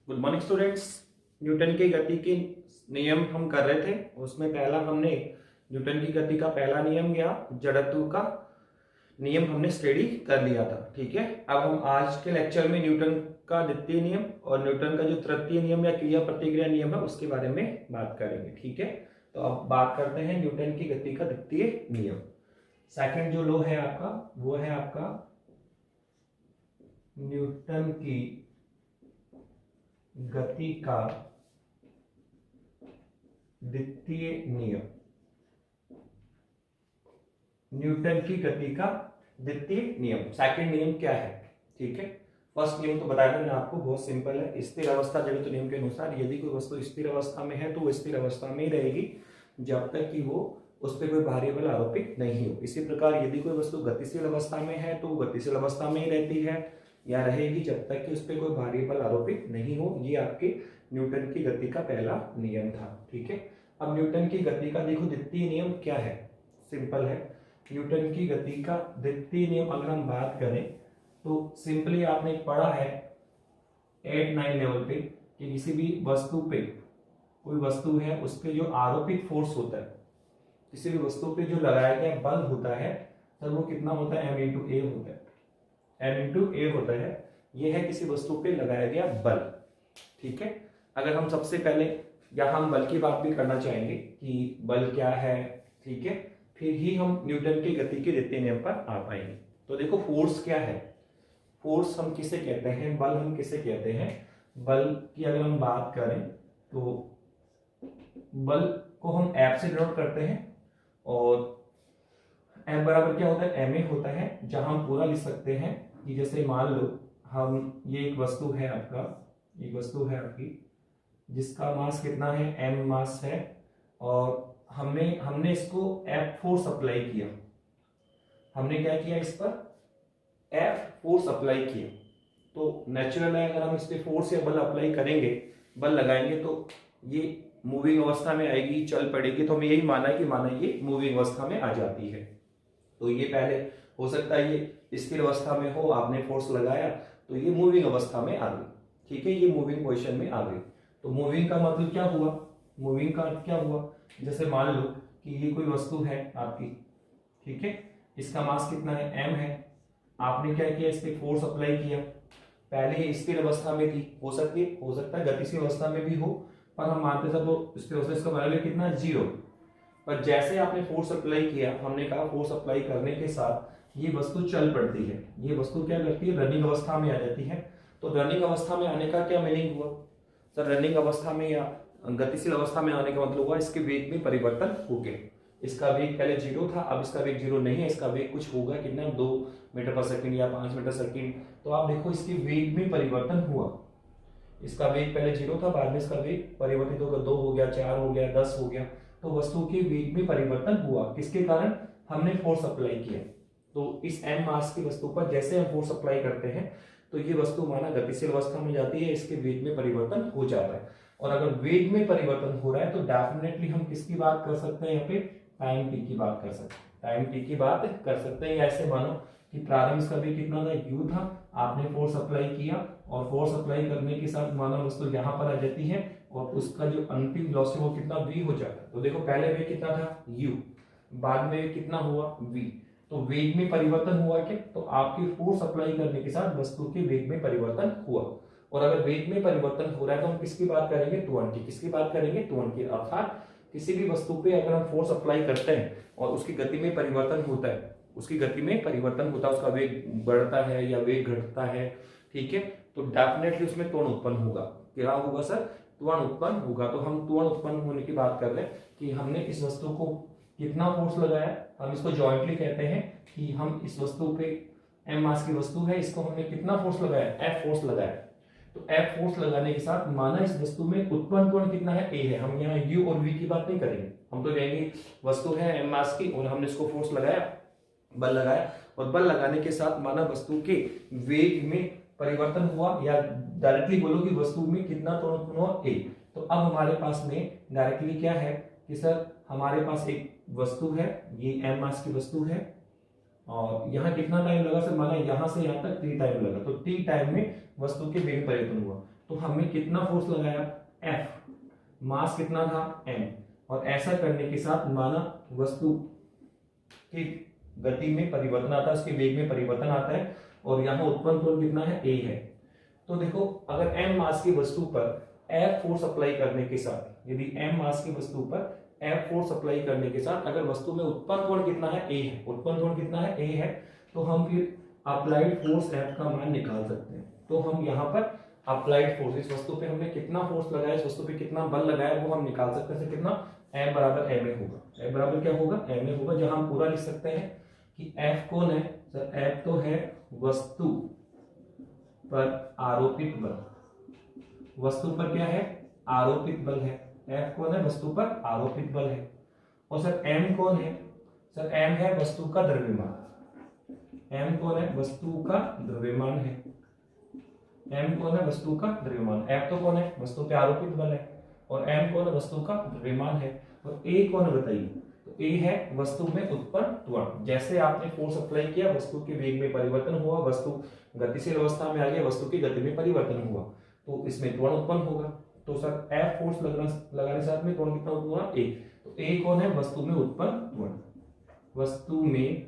Good morning students. Newton की गति के नियम हम कर रहे थे। उसमें पहला हमने न्यूटन की गति का पहला नियम या जड़त्व का नियम हमने स्टडी कर लिया था। ठीक है, अब हम आज के लेक्चर में न्यूटन का द्वितीय नियम और न्यूटन का जो तृतीय नियम या क्रिया प्रतिक्रिया नियम है उसके बारे में बात करेंगे। ठीक है, तो अब बात करते हैं न्यूटन की गति का द्वितीय नियम। सेकंड जो लॉ है आपका वो है आपका न्यूटन की गति का द्वितीय नियम। न्यूटन की गति का द्वितीय नियम, सेकंड नियम क्या है? ठीक है, फर्स्ट नियम तो बताया था मैंने आपको, बहुत सिंपल है। स्थिर अवस्था जड़त्व नियम के अनुसार यदि कोई वस्तु स्थिर अवस्था में है तो वो स्थिर अवस्था में ही रहेगी जब तक कि वो उस पर कोई भारी बल आरोपित नहीं हो। इसी प्रकार यदि कोई वस्तु गतिशील अवस्था में है तो वो गतिशील अवस्था में ही रहती है या रहेगी जब तक कि उस पर कोई भारी बल आरोपित नहीं हो। ये आपके न्यूटन की गति का पहला नियम था। ठीक है, अब न्यूटन की गति का देखो द्वितीय नियम क्या है। सिंपल है, न्यूटन की गति का द्वितीय नियम अगर हम बात करें तो सिंपली आपने पढ़ा है 8-9 लेवल पे कि किसी भी वस्तु पे, कोई वस्तु है उस पर जो आरोपित फोर्स होता है, किसी भी वस्तु पे जो लगाया गया बल होता है तब वो कितना होता है? m इंटू ए होता है। m इंटू ए होता है, ये है किसी वस्तु पे लगाया गया बल। ठीक है, अगर हम सबसे पहले यहाँ हम बल की बात भी करना चाहेंगे कि बल क्या है। ठीक है, फिर ही हम न्यूटन की गति के द्वितीय नियम पर आ पाएंगे। तो देखो फोर्स क्या है, फोर्स हम किसे कहते हैं, बल हम किसे कहते हैं। बल की अगर हम बात करें तो बल को हम F से डिनोट करते हैं और F बराबर क्या होता है? ma होता है, जहां हम पूरा लिख सकते हैं कि जैसे मान लो हम ये एक वस्तु है आपका, एक वस्तु है आपकी जिसका मास कितना है? m मास है और हमने इसको F फोर्स अप्लाई किया। हमने क्या किया? इस पर F फोर्स अप्लाई किया। तो नेचुरल है, अगर हम इस पे फोर्स या बल अप्लाई करेंगे, बल लगाएंगे तो ये मूविंग अवस्था में आएगी, चल पड़ेगी। तो हमें यही माना है कि माना ये मूविंग अवस्था में आ जाती है। तो ये पहले हो सकता है ये स्थिर अवस्था में हो, आपने फोर्स लगाया तो ये मूविंग अवस्था में आ गई। ठीक है, ये मूविंग पोजीशन में आ गई। तो मूविंग का मतलब क्या हुआ? मूविंग का अर्थ क्या हुआ? जैसे मान लो कि ये कोई वस्तु है आपकी, ठीक है, इसका मास कितना है? m है। आपने क्या किया? इस पे फोर्स अप्लाई किया। पहले ये स्थिर अवस्था में थी, हो सकता है गतिशील अवस्था में भी हो, पर हम मानते सब वो स्थिर अवस्था, इसका वैल्यू कितना? 0। पर जैसे आपने फोर्स अप्लाई किया, हमने कहा फोर्स अप्लाई करने के साथ ये वस्तु चल पड़ती है। ये वस्तु क्या करती है? रनिंग अवस्था में आ जाती है। तो रनिंग अवस्था में आने का क्या मीनिंग हुआ सर? रनिंग अवस्था में या गतिशील अवस्था में आने का मतलब हुआ इसके वेग में परिवर्तन हो गया। इसका वेग पहले 0 था, अब इसका वेग 0 नहीं है, इसका वेग कुछ होगा कितना? 2 मीटर पर सेकंड या 5 मीटर सेकंड। तो आप देखो इसके वेग में परिवर्तन हुआ। इसका वेग पहले 0 था, बाद में इसका वेग परिवर्तित होकर 2 हो गया, 4 हो गया, 10 हो गया। तो वस्तु के वेग में परिवर्तन हुआ, किसके कारण? हमने फोर्स अप्लाई किया। तो इस m मास की वस्तु पर जैसे हम फोर्स अप्लाई करते हैं तो ये वस्तु माना गतिशील अवस्था में जाती है, इसके वेग में परिवर्तन हो जाता है। और अगर वेग में परिवर्तन हो रहा है तो डेफिनेटली हम किसकी बात कर सकते हैं? यहाँ पे टाइम टी की बात कर सकते हैं, टाइम टी की बात कर सकते हैं। ऐसे मानो कि प्रारंभ इसका वेग कितना था? u था, आपने फोर्स अप्लाई किया और फोर्स अप्लाई करने के साथ माना वस्तु यहाँ पर आ जाती है और उसका जो अंतिम वेलोसिटी वो कितना? v हो जाता है। तो देखो पहले वेग कितना था? u, बाद में वेग कितना हुआ? v। तो वेग में परिवर्तन हुआ क्या? तो आपके फोर्स अप्लाई करने के साथ वस्तु के वेग में परिवर्तन हुआ। और अगर वेग में परिवर्तन हो रहा है तो हम किसकी बात करेंगे? त्वरण की। किसकी बात करेंगे? त्वरण की। अर्थात किसी भी वस्तु पे अगर हम फोर्स अप्लाई करते हैं और उसकी गति में परिवर्तन होता है, उसकी गति में परिवर्तन होता है, उसका वेग बढ़ता है या वेग घटता है, ठीक है, तो डेफिनेटली उसमें त्वरण उत्पन्न होगा। क्या होगा सर? त्वरण उत्पन्न होगा। तो हम त्वरण उत्पन्न होने की बात कर रहे हैं कि हमने इस वस्तु को कितना फोर्स लगाया। हम इसको जॉइंटली कहते हैं कि हम इस वस्तु पे m मास की वस्तु है, इसको हमने कितना फोर्स लगाया? F फोर्स लगाया। तो F फोर्स लगाने के साथ माना इस वस्तु में उत्पन्न त्वरण कितना है? A है। हम यहाँ U और V की बात नहीं करेंगे, हम तो कहेंगे वस्तु है m मास की और हमने इसको फोर्स लगाया, बल लगाया, और बल लगाने के साथ माना वस्तु के वेग में परिवर्तन हुआ, या डायरेक्टली बोलो कि वस्तु में कितना त्वरण उत्पन्न हुआ? A। तो अब हमारे पास में डायरेक्टली क्या है कि सर हमारे पास एक वस्तु है, ये m मास की वस्तु है और यहाँ कितना टाइम लगा सर? माना यहाँ से यहाँ तक t टाइम लगा, तो t टाइम में वस्तु के वेग परिवर्तन हुआ। तो हमें कितना फोर्स लगाया F, मास कितना था m, और ऐसा करने के साथ माना वस्तु की गति में परिवर्तन आता है, उसके वेग में परिवर्तन आता है, और यहाँ उत्पन्न त्वरण कितना है a है। तो देखो अगर m मास की वस्तु पर F फोर्स अप्लाई करने के साथ, यदि m मास की वस्तु पर F फोर्स अप्लाई करने के साथ अगर वस्तु में उत्पन्न त्वरण कितना है a है, उत्पन्न त्वरण कितना है a है, तो हम फिर अप्लाइड फोर्स F का मान निकाल सकते हैं। तो हम यहाँ पर अप्लाइड फोर्स, इस वस्तु पे हमने कितना फोर्स लगाया, इस वस्तु पे कितना बल लगाया, वो हम निकाल सकते हैं। कितना m बराबर ma होगा, m बराबर क्या होगा ma होगा, जहां हम पूरा लिख सकते हैं कि F कौन है सर, F तो है वस्तु पर आरोपित बल, वस्तु पर क्या है आरोपित बल है। F कौन है, वस्तु पर आरोपित बल है। और सर m कौन है, सर m है वस्तु का द्रव्यमान, m कौन है वस्तु का द्रव्यमान है, m कौन है वस्तु का द्रव्यमान। F तो कौन है वस्तु पे आरोपित बल है, और m कौन है वस्तु का द्रव्यमान है, और a कौन है बताइए, तो a है वस्तु में उत्पन्न त्वरण। जैसे आपने फोर्स अप्लाई किया, वस्तु के वेग में परिवर्तन हुआ, वस्तु गतिशील अवस्था में आ गया, वस्तु की गति में परिवर्तन हुआ, तो इसमें त्वरण उत्पन्न होगा। तो सर F फोर्स लगाने साथ में त्वरण कितना उत्पन्न हुआ a, तो a कौन है वस्तु में उत्पन्न त्वरण, वस्तु में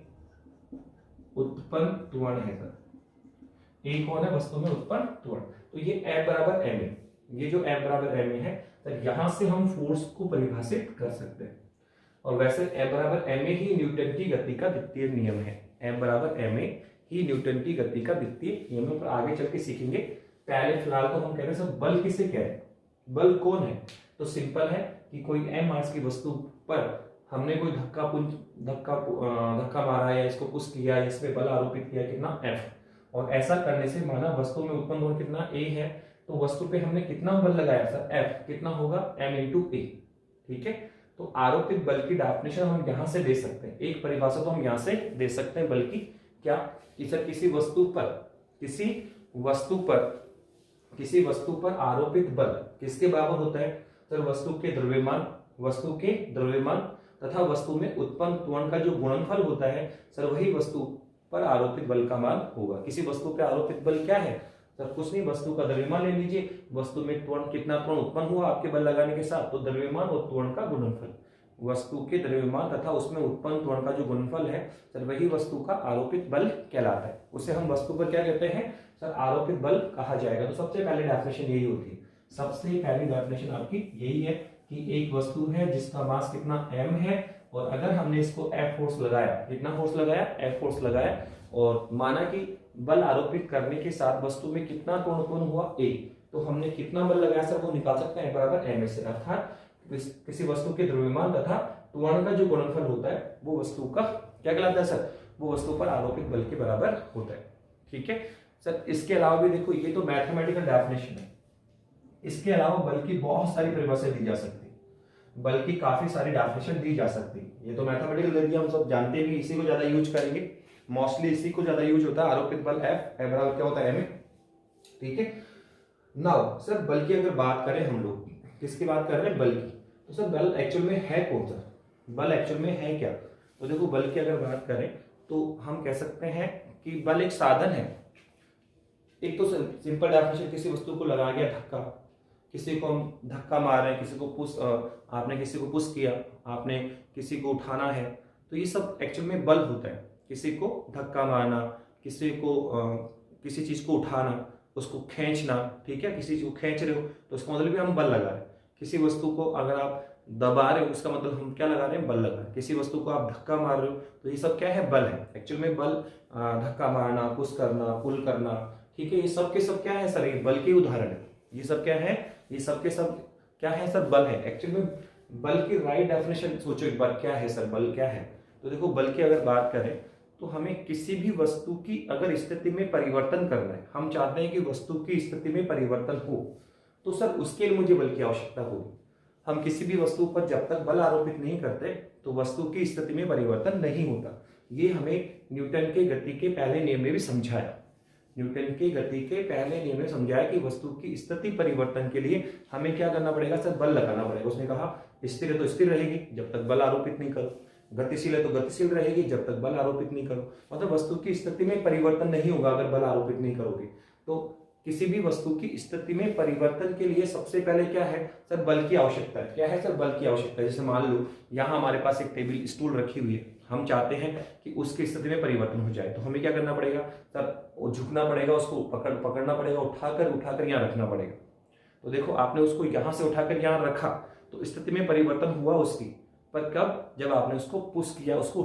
उत्पन्न त्वरण है सर, a कौन है वस्तु में उत्पन्न त्वरण। तो ये F बराबर ma, ये जो F बराबर ma है, तो यहां से हम फोर्स को परिभाषित कर सकते हैं। और वैसे F बराबर ma ही न्यूटन की गति का द्वितीय नियम है, F बराबर ma ही न्यूटन की गति का द्वितीय नियम है। पर आगे चल के सीखेंगे, पहले फिलहाल तो हम कह रहे हैं सर बल किसे कह रहे हैं, बल कौन है। तो सिंपल है कि कोई m मास की वस्तु पर हमने कोई धक्का मारा या इसको पुश किया, इसमें बल आरोपित किया कितना F, और ऐसा करने से माना वस्तु में उत्पन्न त्वरण कितना a है, तो वस्तु पे हमने कितना बल लगाया सर F, कितना होगा m इंटू a। ठीक है, तो आरोपित बल की डेफिनेशन हम यहां से दे सकते हैं, एक परिभाषा तो हम यहां से दे सकते हैं, बल्कि क्या कि सर किसी वस्तु पर आरोपित बल किसके बराबर होता है सर, वस्तु के द्रव्यमान तथा वस्तु में उत्पन्न त्वरण का जो गुणनफल होता है सर, वही वस्तु पर आरोपित बल का मान होगा। किसी वस्तु पर आरोपित बल क्या है सर, कुछ नहीं, वस्तु का द्रव्यमान ले लीजिए, वस्तु में त्वरण कितना त्वरण उत्पन्न हुआ आपके बल लगाने के साथ, तो द्रव्यमान और त्वरण का गुणनफल, वस्तु के द्रव्यमान तथा उसमें उत्पन्न त्वरण का जो गुणनफल है सर, वही वस्तु का आरोपित बल कहलाता है। उसे हम वस्तु पर क्या कहते हैं सर, आरोपित बल कहा जाएगा। तो सबसे पहले डेफिनेशन यही होती है, सबसे पहली डेफिनेशन आपकी यही है कि एक वस्तु है जिसका मास कितना m है, और अगर हमने इसको F फोर्स लगाया, कितना फोर्स लगाया F फोर्स लगाया, और माना कि बल आरोपित करने के साथ वस्तु में कितना त्वरण उत्पन्न हुआ a, तो हमने कितना बल लगाया सर, वो निकाल सकते हैं बराबर ma से। अर्थात किसी वस्तु के द्रव्यमान तथा त्वरण का जो गुणनफल होता है वो वस्तु का क्या कहलाता है सर, वो वस्तु पर आरोपित बल के बराबर होता है। ठीक है सर, इसके अलावा भी देखो, ये तो मैथमेटिकल डेफिनेशन है, इसके अलावा बल की बहुत सारी परिभाषाएं दी जा सकती है, बल की काफी सारी डेफिनेशन दी जा सकती है। ये तो मैथमेटिकल दे दिया, हम सब जानते भी, इसी को ज्यादा यूज करेंगे, मोस्टली इसी को ज्यादा यूज होता है, आरोपित बल F बराबर क्या होता है ma। ठीक है, नाउ सर बल की अगर बात करें हम लोग, किसकी बात कर रहे हैं, बल की, तो सर बल एक्चुअल में है कौन सा, बल एक्चुअल में है क्या। तो देखो बल की अगर बात करें तो हम कह सकते हैं कि बल एक साधन है। एक तो सिंपल डेफिनेशन, किसी वस्तु को लगा गया धक्का, किसी को हम धक्का मार रहे हैं, किसी को पुश, आपने किसी को पुश किया, आपने किसी को उठाना है, तो ये सब एक्चुअल में बल होता है। किसी को धक्का मारना, किसी को किसी चीज को उठाना, उसको खींचना, ठीक है, किसी चीज को खींच रहे हो तो उसका मतलब भी हम बल लगा रहे हैं। किसी वस्तु को अगर आप दबा रहे हो, उसका मतलब हम क्या लगा रहे हैं, बल लगा रहे हैं। किसी वस्तु को आप धक्का मार रहे हो, तो ये सब क्या है, बल है। एक्चुअल में बल धक्का मारना, पुश करना, पुल करना, ठीक है, ये सब के सब क्या है सर, ये बल के उदाहरण है। ये सब क्या है, ये सब के सब क्या है सर, बल है। एक्चुअल में बल की राइट डेफिनेशन सोचो एक बार, क्या है सर बल, क्या है। तो देखो बल की अगर बात करें तो हमें किसी भी वस्तु की अगर स्थिति में परिवर्तन करना है, हम चाहते हैं कि वस्तु की स्थिति में परिवर्तन हो, तो सर उसके लिए मुझे बल की आवश्यकता होगी। हम किसी भी वस्तु पर जब तक बल आरोपित नहीं करते तो वस्तु की स्थिति में परिवर्तन नहीं होता। ये हमें न्यूटन के गति के पहले नियम में भी समझाया। न्यूटन के गति के पहले नियम में समझाया कि वस्तु की स्थिति परिवर्तन के लिए हमें क्या करना पड़ेगा सर, बल लगाना पड़ेगा। उसने कहा स्थिर है तो स्थिर रहेगी जब तक बल आरोपित नहीं करो, गतिशील है तो गतिशील रहेगी जब तक बल आरोपित नहीं करो। मतलब वस्तु की स्थिति में परिवर्तन नहीं होगा अगर बल आरोपित नहीं करोगे। तो किसी भी वस्तु की स्थिति में परिवर्तन के लिए सबसे पहले क्या है सर, बल की आवश्यकता है। क्या है सर, बल की आवश्यकता है। जैसे मान लो यहाँ हमारे पास एक टेबल स्टूल रखी हुई है, हम चाहते हैं कि उसकी स्थिति में परिवर्तन हो जाए, तो हमें क्या करना पड़ेगा सर, झुकना पड़ेगा, उसको पकड़ना पड़ेगा, उठाकर यहाँ रखना पड़ेगा। तो देखो आपने उसको यहाँ से उठाकर यहाँ रखा तो स्थिति में परिवर्तन हुआ उसकी, पर कब, जब आपने उसको पुश किया, उसको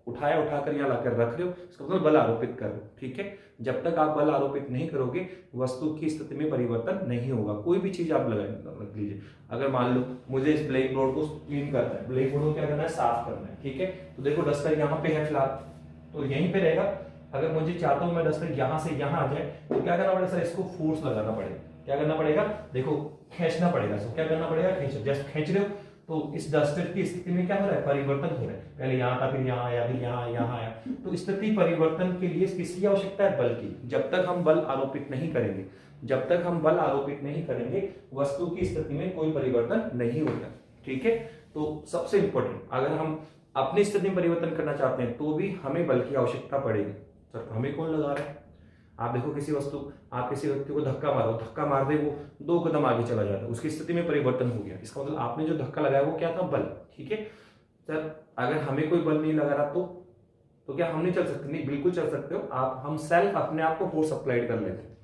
उठाकर यहाँ लाकर रख रहे हो, इसका मतलब बल आरोपित कर रहे हो। ठीक है, जब तक आप बल आरोपित नहीं करोगे वस्तु की स्थिति में परिवर्तन नहीं होगा। कोई भी चीज आप रख लीजिए, अगर मान लो मुझे इस ब्लैक बोर्ड को क्लीन करना है, ब्लैक बोर्ड को क्या करना है, साफ करना है। ठीक है, तो देखो डस्टर यहाँ पे है फिलहाल, तो यहीं पे रहेगा। अगर मुझे चाहता हूं मैं डस्टर यहाँ से यहाँ आ जाए तो क्या करना पड़ेगा सर, इसको फोर्स लगाना पड़ेगा। क्या करना पड़ेगा, देखो खींचना पड़ेगा इसको। क्या करना पड़ेगा, जस्ट खींच रहे हो तो इस डस्टर की स्थिति में क्या हो रहा है, परिवर्तन हो रहा है। पहले यहाँ था, फिर यहाँ आया, फिर यहाँ आया। तो स्थिति परिवर्तन के लिए किसकी आवश्यकता है, बल की। जब तक हम बल आरोपित नहीं करेंगे वस्तु की स्थिति में कोई परिवर्तन नहीं होता। ठीक है, तो सबसे इंपॉर्टेंट, अगर हम अपनी स्थिति में परिवर्तन करना चाहते हैं तो भी हमें बल की आवश्यकता पड़ेगी। सर हमें कौन लगा रहा है, आप देखो आप किसी व्यक्ति को धक्का मारो, धक्का मार दे वो 2 कदम आगे चला जाता है, उसकी स्थिति में परिवर्तन हो गया। इसका मतलब आपने जो धक्का लगाया वो क्या था, बल। ठीक है सर, अगर हमें कोई बल नहीं लगा रहा तो क्या हम नहीं चल सकते, नहीं बिल्कुल चल सकते हो आप। हम सेल्फ अपने आप को फोर्स अप्लाइड कर लेते हैं।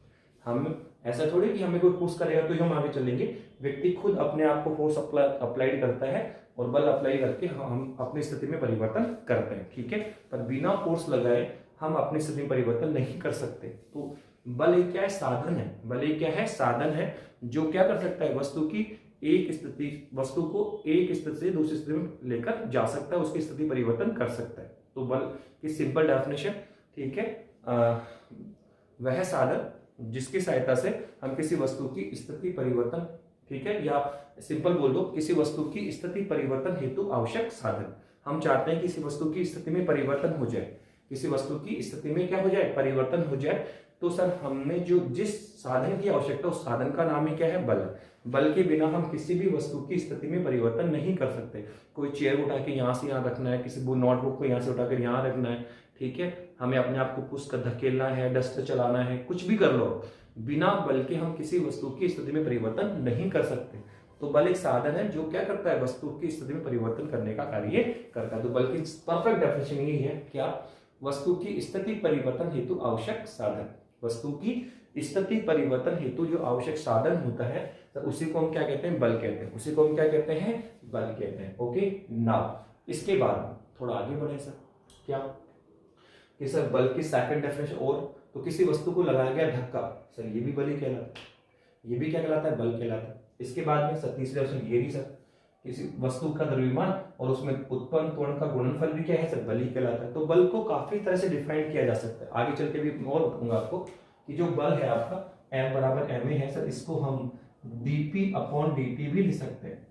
हम ऐसा थोड़ी कि हमें कोई पुश करेगा तो ही हम आगे चलेंगे। व्यक्ति खुद अपने आप को फोर्स अप्लाइड करता है और बल अप्लाई करके हम अपनी स्थिति में परिवर्तन करते हैं। ठीक है, पर बिना फोर्स लगाए हम अपनी स्थिति में परिवर्तन नहीं कर सकते। तो बल एक क्या है, साधन है। बल एक क्या है, साधन है, जो क्या कर सकता है, वस्तु को एक स्थिति से दूसरी स्थिति में लेकर जा सकता है, उसकी स्थिति परिवर्तन कर सकता है। तो बल की सिंपल डेफिनेशन, ठीक है, वह साधन जिसकी सहायता से हम किसी वस्तु की स्थिति परिवर्तन, ठीक है, या सिंपल बोल दो, किसी वस्तु की स्थिति परिवर्तन हेतु आवश्यक साधन। हम चाहते हैं किसी वस्तु की स्थिति में परिवर्तन हो जाए, किसी वस्तु की स्थिति में क्या हो जाए, परिवर्तन हो जाए। तो सर हमने जिस साधन की आवश्यकता, उस साधन का नाम ही क्या है, बल। बल के बिना हम किसी भी वस्तु की स्थिति में परिवर्तन नहीं कर सकते। कोई चेयर उठा के यहाँ से यहाँ रखना है, किसी नोटबुक को यहाँ से उठाकर यहाँ रखना है, ठीक है, हमें अपने आप को पुश कर धकेलना है, डस्टर चलाना है, कुछ भी कर लो, बिना बल के हम किसी वस्तु की स्थिति में परिवर्तन नहीं कर सकते। तो बल एक साधन है जो क्या करता है, वस्तु की स्थिति में परिवर्तन करने का कार्य करता है। तो बल की परफेक्ट डेफिनेशन यही है, क्या, वस्तु की स्थिति परिवर्तन हेतु आवश्यक साधन। वस्तु की स्थिति परिवर्तन हेतु जो आवश्यक साधन होता है तो उसी को हम क्या कहते हैं, बल कहते हैं। उसी को हम क्या कहते हैं, बल कहते हैं। ओके, नाउ इसके बाद थोड़ा आगे बढ़े सर, क्या कि सर बल की सेकंड डेफिनेशन, और तो किसी वस्तु को लगाया गया धक्का, सर ये भी बल ही कहलाता है, ये भी क्या कहलाता है, बल कहलाता है। इसके बाद में सर तीसरी डेफिनेशन ये भी, सर किसी वस्तु का द्रव्यमान और उसमें उत्पन्न त्वरण का गुणनफल भी क्या है, सर बल ही कहलाता है। तो बल को काफी तरह से डिफाइन किया जा सकता है, आगे चल के भी और बताऊंगा आपको कि जो बल है आपका M बराबर ma है सर, इसको हम dp अपॉन dt भी लिख सकते हैं।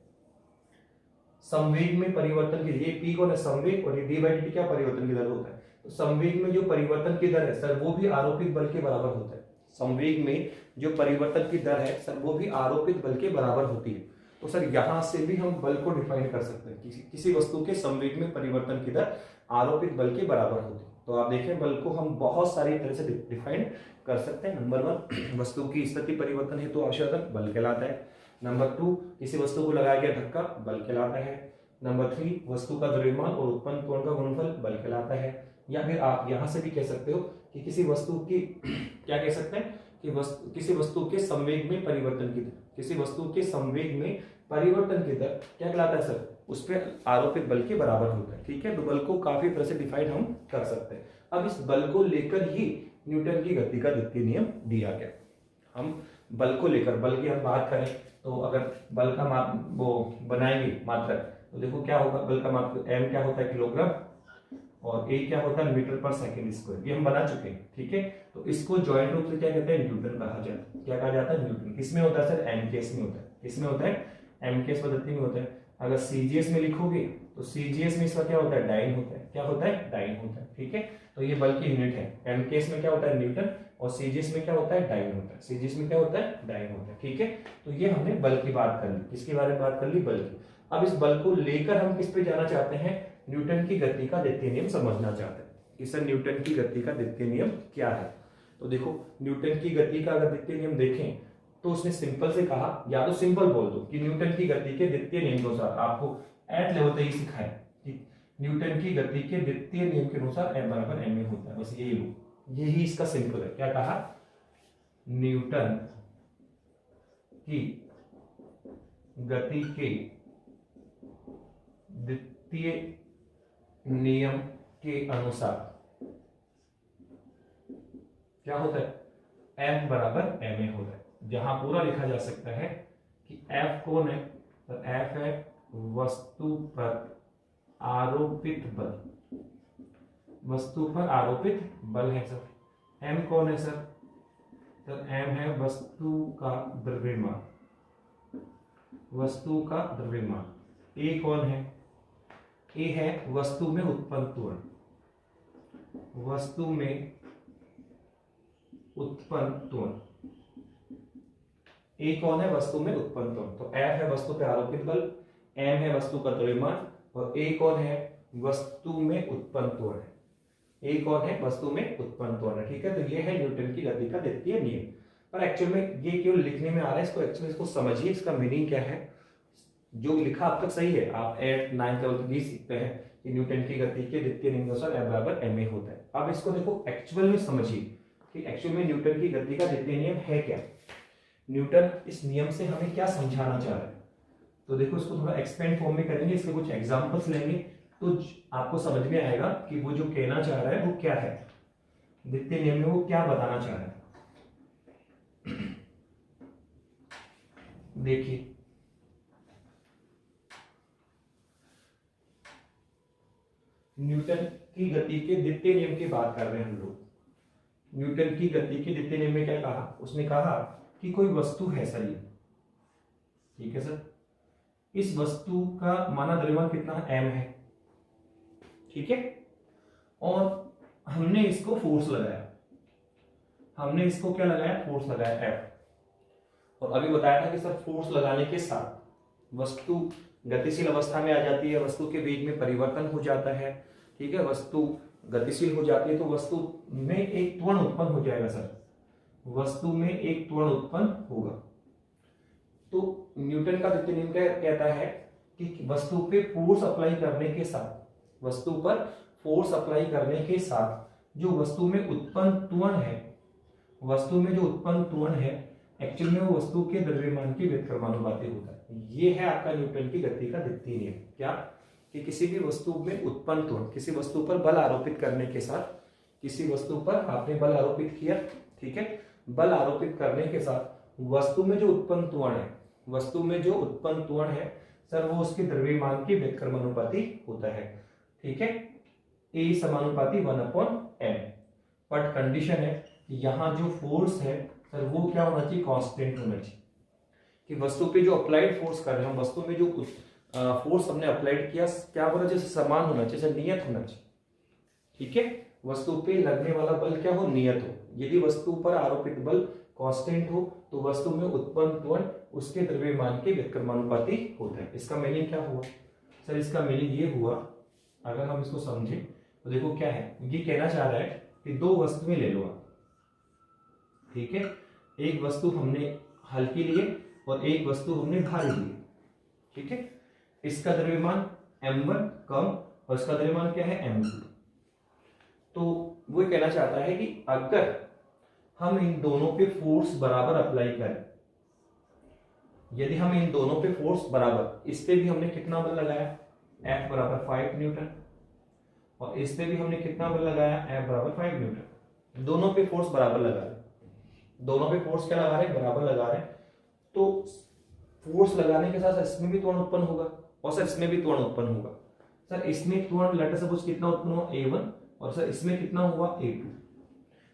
संवेग में परिवर्तन के लिए p को ना संवेग और ये d बाई dt क्या परिवर्तन की दर होता है। तो संवेग में जो परिवर्तन की दर है सर वो भी आरोपित बल के बराबर होता है। संवेग में जो परिवर्तन की दर है सर वो भी आरोपित बल के बराबर होती है। तो सर यहां से भी हम बल को डिफाइन कर सकते हैं, किसी वस्तु के संवेग में परिवर्तन की दर आरोपित बल के बराबर होती है। तो आप देखें बल को हम बहुत सारी तरह से डिफाइन कर सकते हैं। नंबर 1, वस्तु की स्थिति परिवर्तन हेतु आवश्यक बल कहलाता है। नंबर 2, किसी वस्तु को लगाया गया धक्का बल कहलाता है। नंबर 3, वस्तु का द्रव्यमान और उत्पन्न त्वरण का गुणनफल बल कहलाता है। या फिर आप यहां से भी कह सकते हो कि किसी वस्तु की क्या कह सकते हैं कि किसी वस्तु के संवेग में परिवर्तन की दर, किसी वस्तु के संवेग में परिवर्तन की दर क्या कहलाता है सर, उस पर आरोपित बल के बराबर होता है। ठीक है, तो बल को काफी तरह से डिफाइन हम कर सकते हैं। अब इस बल को लेकर ही न्यूटन की गति का द्वितीय नियम दिया गया। हम बल को लेकर, बल की हम बात करें तो अगर बल का वो बनाएंगे मात्रक, तो देखो क्या होगा, बल का मात्रक m क्या होता है, किलोग्राम, और a क्या होता है, मीटर पर सेकंड स्क्वायर। ये हम बना चुके हैं। ठीक है, तो इसको जॉइंट रूप से क्या कहते हैं, न्यूटन कहा जाता है। क्या कहा जाता है, न्यूटन। किसमें होता है सर, m केस में होता है। किसमें होता है, m केस पद्धति में होता है। अगर CGS में लिखोगे तो CGS में इसका क्या होता है, डाइन होता है। क्या होता है, डाइन होता है। ठीक है, तो ये बल की यूनिट है। m केस में क्या होता है, न्यूटन, और CGS में क्या होता है, डाइन होता है। CGS में क्या होता है, डाइन होता है। ठीक है, तो ये हमने बल की बात कर ली। किसके बारे में बात कर ली, बल की। अब इस बल को लेकर हम किस पे जाना चाहते हैं, न्यूटन की गति का द्वितीय नियम समझना चाहते हैं कि सर न्यूटन की गति का द्वितीय नियम क्या है। तो देखो न्यूटन की गति का अगर द्वितीय नियम देखें तो उसने सिंपल से कहा, या तो सिंपल बोल दो कि न्यूटन की गति के द्वितीय नियम के अनुसार, आपको एट लेवल तक ही सिखाया ठीक, न्यूटन की गति के द्वितीय नियम के अनुसार F बराबर ma होता है, बस यही लो, यही इसका सिंपल है। क्या कहा, न्यूटन की गति के द्वितीय नियम के अनुसार क्या होता है, F बराबर ma होता है। जहां पूरा लिखा जा सकता है कि F कौन है, तो F है वस्तु पर आरोपित बल, वस्तु पर आरोपित बल है सर। M कौन है सर, तो M है वस्तु का द्रव्यमान, वस्तु का द्रव्यमान। A कौन है, A है वस्तु में उत्पन्न त्वरण, वस्तु में उत्पन्न त्वरण। A कौन है, वस्तु में उत्पन्न त्वरण। तो F है वस्तु पे आरोपित बल, M है वस्तु का द्रव्यमान, और A कौन है, वस्तु में उत्पन्न त्वरण है। A कौन है, वस्तु में उत्पन्न त्वरण है। ठीक है, तो ये है न्यूटन की गति का द्वितीय नियम। पर एक्चुअल में ये केवल लिखने में आ रहा है, इसको एक्चुअली इसको समझिए, इसका मीनिंग क्या है। जो लिखा अब तक सही है, आप 8th 9th लेवल तक भी सीखते हैं कि न्यूटन की गति के द्वितीय नियम के अनुसार F बराबर ma होता है। अब इसको देखो एक्चुअल में समझिए कि एक्चुअल में न्यूटन की गति का द्वितीय नियम है क्या, न्यूटन इस नियम से हमें क्या समझाना चाह रहा है। तो देखो इसको थोड़ा एक्सपेंड फॉर्म में करेंगे, इसके कुछ एग्जांपल्स लेंगे तो आपको समझ में आएगा कि वो जो कहना चाह रहा है वो क्या है, द्वितीय नियम में वो क्या बताना चाह रहा है। देखिए न्यूटन की गति के द्वितीय नियम की बात कर रहे हैं हम लोग। न्यूटन की गति के द्वितीय नियम में क्या कहा, उसने कहा कि कोई वस्तु है सर ये, ठीक है सर, इस वस्तु का माना द्रव्यमान कितना है, m है, ठीक है, और हमने इसको फोर्स लगाया, हमने इसको क्या लगाया, फोर्स लगाया F। और अभी बताया था कि सर फोर्स लगाने के साथ वस्तु गतिशील अवस्था में आ जाती है, वस्तु के वेग में परिवर्तन हो जाता है, ठीक है, वस्तु गतिशील हो जाती है, तो वस्तु में एक त्वरण उत्पन्न हो जाएगा सर, वस्तु में एक त्वरण उत्पन्न होगा। तो न्यूटन का द्वितीय नियम क्या कहता है कि वस्तु पे फोर्स अप्लाई करने के साथ, वस्तु पर फोर्स अप्लाई करने के साथ जो वस्तु में उत्पन्न त्वरण है, वस्तु में जो उत्पन्न त्वरण है एक्चुअल में वो वस्तु के द्रव्यमान के व्युत्क्रमानुपाती होता है। ये है आपका न्यूटन की गति का द्वितीय नियम। क्या, कि किसी भी वस्तु में उत्पन्न त्वरण, किसी वस्तु पर बल आरोपित करने के साथ, किसी वस्तु पर आपने बल आरोपित किया, ठीक है, बल आरोपित करने के साथ वस्तु में जो उत्पन्न त्वरण है, वस्तु में जो उत्पन्न त्वरण है सर वो उसके द्रव्यमान के व्युत्क्रमानुपाती होता है, ठीक है, A समानुपाती 1/m। बट कंडीशन है कि यहाँ जो फोर्स है सर वो क्या होना चाहिए, कांस्टेंट होना चाहिए। कि वस्तु पे जो अप्लाइड फोर्स कर रहे हैं, वस्तु में जो फोर्स हमने अप्लाइड किया क्या होना चाहिए, समान होना चाहिए, नियत होना चाहिए, ठीक है, वस्तु पे लगने वाला बल क्या हो, नियत हो। यदि वस्तु पर आरोपित बल कांस्टेंट हो तो वस्तु में उत्पन्न त्वरण उसके द्रव्यमान के व्युत्क्रमानुपाती होता है। इसका मीनिंग क्या हुआ सर, इसका मीनिंग ये हुआ, अगर हम इसको समझे तो देखो क्या है, ये कहना चाह रहा है कि दो वस्तुएं ले लो आप, ठीक है, एक वस्तु हमने हल्की लिए और एक वस्तु हमने भारी ली, ठीक है, इसका द्रव्यमान m1 कम और इसका द्रव्यमान क्या है, m2। तो वो कहना चाहता है कि अगर हम इन दोनों पे फोर्स बराबर अप्लाई करें, यदि हम इन दोनों पे फोर्स बराबर, इस पे भी हमने कितना बल लगाया, F बराबर 5 न्यूटन, और इस पे भी हमने कितना बल लगाया, F बराबर 5 न्यूटन, दोनों पे फोर्स बराबर लगा रहे, दोनों पे फोर्स क्या लगा रहे, बराबर लगा रहे, तो फोर्स लगाने के साथ इसमें भी त्वरण उत्पन्न होगा और सर इसमें भी त्वरण उत्पन्न होगा। सर इसमें त्वरण लेट सपोज कितना उत्पन्न हुआ, A1, और सर इसमें कितना हुआ, A2।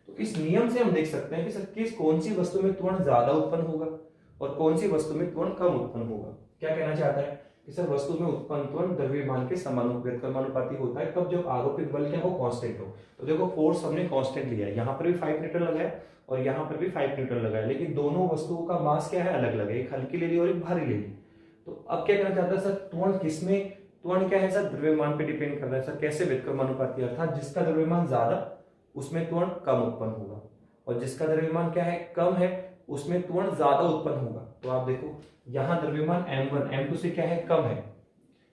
तो इस नियम से हम देख सकते हैं कि सर कौन सी वस्तु में त्वरण ज्यादा उत्पन्न होगा और कौन सी वस्तु में त्वरण कम उत्पन्न होगा। क्या कहना चाहता है कि सर वस्तु में उत्पन्न त्वरण द्रव्यमान के व्युत्क्रमानुपाती होता है कब, जब आरोपित बल क्या हो, कांस्टेंट हो। तो देखो फोर्स हमने कांस्टेंट लिया है, यहाँ पर भी 5 न्यूटन लगाया और यहाँ पर भी 5 न्यूटन लगाया, लेकिन दोनों वस्तुओं का मास क्या है, अलग अलग है, एक हल्की ले ली और एक भारी ले ली। तो अब क्या कहना चाहता है सर, त्वरण किसमें, त्वरण क्या है सर, द्रव्यमान पे डिपेंड कर रहा है सर, कैसे व्युत्क्रमानुपाती, अर्थात जिसका द्रव्यमान ज्यादा उसमें त्वरण कम उत्पन्न होगा। और जिसका द्रव्यमान क्या है, कम है, उसमें त्वरण ज्यादा उत्पन्न होगा। तो आप देखो यहाँ द्रव्यमान m1 m2 से क्या है, कम है,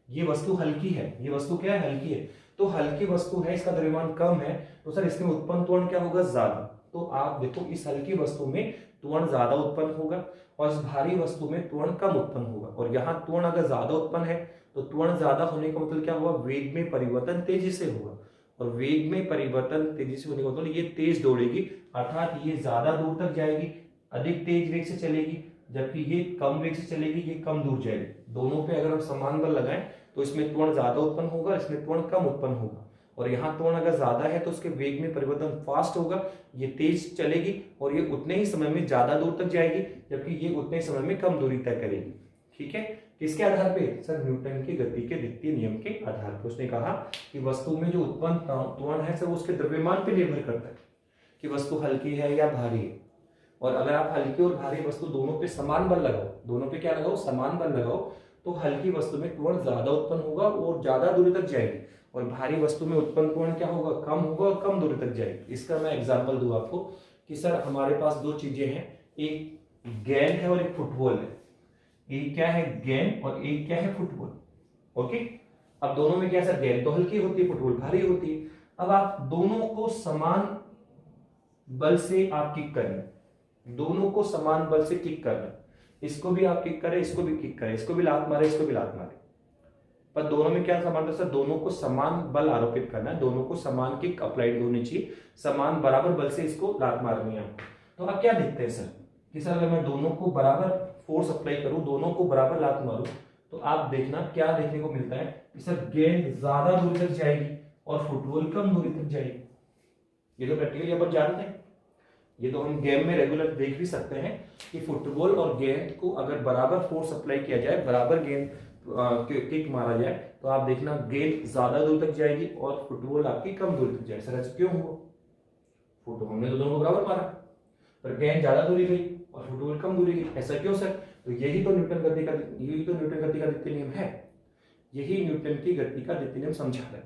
ये वस्तु हल्की है, ये वस्तु क्या है, हल्की है, तो हल्की वस्तु है, इसका द्रव्यमान कम है, तो सर इसमें उत्पन्न त्वरण क्या होगा, ज्यादा। तो आप देखो इस हल्की वस्तु में त्वरण ज्यादा उत्पन्न होगा और इस भारी वस्तु में त्वरण कम उत्पन्न होगा। और यहाँ त्वरण अगर ज्यादा उत्पन्न है तो त्वरण ज्यादा होने का मतलब क्या हुआ, वेग में परिवर्तन तेजी से होगा, और वेग में परिवर्तन तेजी से होने का मतलब ये तेज दौड़ेगी, अर्थात ये ज्यादा दूर तक जाएगी, अधिक तेज वेग से चलेगी, जबकि ये कम वेग से चलेगी, ये कम दूर जाएगी। दोनों पे अगर हम समान बल लगाएं तो इसमें त्वरण ज्यादा उत्पन्न होगा, इसमें त्वरण कम उत्पन्न होगा। और यहाँ त्वरण अगर ज्यादा है तो उसके वेग में परिवर्तन फास्ट होगा, ये तेज चलेगी और ये उतने ही समय में ज्यादा दूर तक जाएगी, जबकि ये उतने ही समय में कम दूरी तय करेगी। ठीक है, किसके आधार पे, सर न्यूटन की गति के द्वितीय नियम के आधार पर। उसने कहा कि वस्तु में जो उत्पन्न त्वरण है सर वो उसके द्रव्यमान पे निर्भर करता है कि वस्तु हल्की है या भारी है। और अगर आप हल्की और भारी वस्तु दोनों पे समान बल लगाओ, दोनों पे क्या लगाओ, समान बल लगाओ, तो हल्की वस्तु में त्वरण ज्यादा उत्पन्न होगा और ज्यादा दूरी तक जाएगी, और भारी वस्तु में उत्पन्न त्वरण क्या होगा, कम होगा और कम दूरी तक जाएगी। इसका मैं एग्जांपल दूं आपको कि सर हमारे पास दो चीजें हैं, एक गेंद है और एक फुटबॉल है। एक क्या है, गेंद, और एक क्या है, फुटबॉल। ओके, अब दोनों में क्या सर, गेंद तो हल्की होती है, फुटबॉल भारी होती है। अब आप दोनों को समान बल से आप किक करें, दोनों को समान बल से किक करना, इसको भी आप किक करें, इसको भी किक करें, इसको भी लात मारे, इसको भी लात मारे, पर दोनों में क्या समान है सर, दोनों को समान बल आरोपित करना है, दोनों को समान किक अप्लाइड होनी चाहिए, समान बराबर बल से इसको लात मारनी है। तो आप क्या देखते हैं सर कि सर अगर मैं दोनों को बराबर फोर्स अप्लाई करूं, दोनों को बराबर लात मारूं, तो आप देखना क्या देखने को मिलता है कि सर गेंद ज्यादा दूरी तक जाएगी और फुटबॉल कम दूरी तक जाएगी। ये तो प्रैक्टिकली अपन जानते हैं, ये तो हम गेम में रेगुलर देख भी सकते हैं कि फुटबॉल और गेंद को अगर बराबर फोर्स अप्लाई किया जाए, बराबर गेंद किक मारा जाए, तो आप देखना गेंद ज्यादा दूर तक जाएगी और फुटबॉल आपकी कम दूर तक जाएगी। सर ऐसा क्यों हुआ, फुटबॉल हमने दोनों को बराबर मारा पर गेंद ज्यादा दूरी गई और फुटबॉल कम दूरी गई, ऐसा क्यों सर? तो यही तो न्यूटन गति का द्वितीय नियम है, यही न्यूटन की गति का द्वितीय नियम समझा है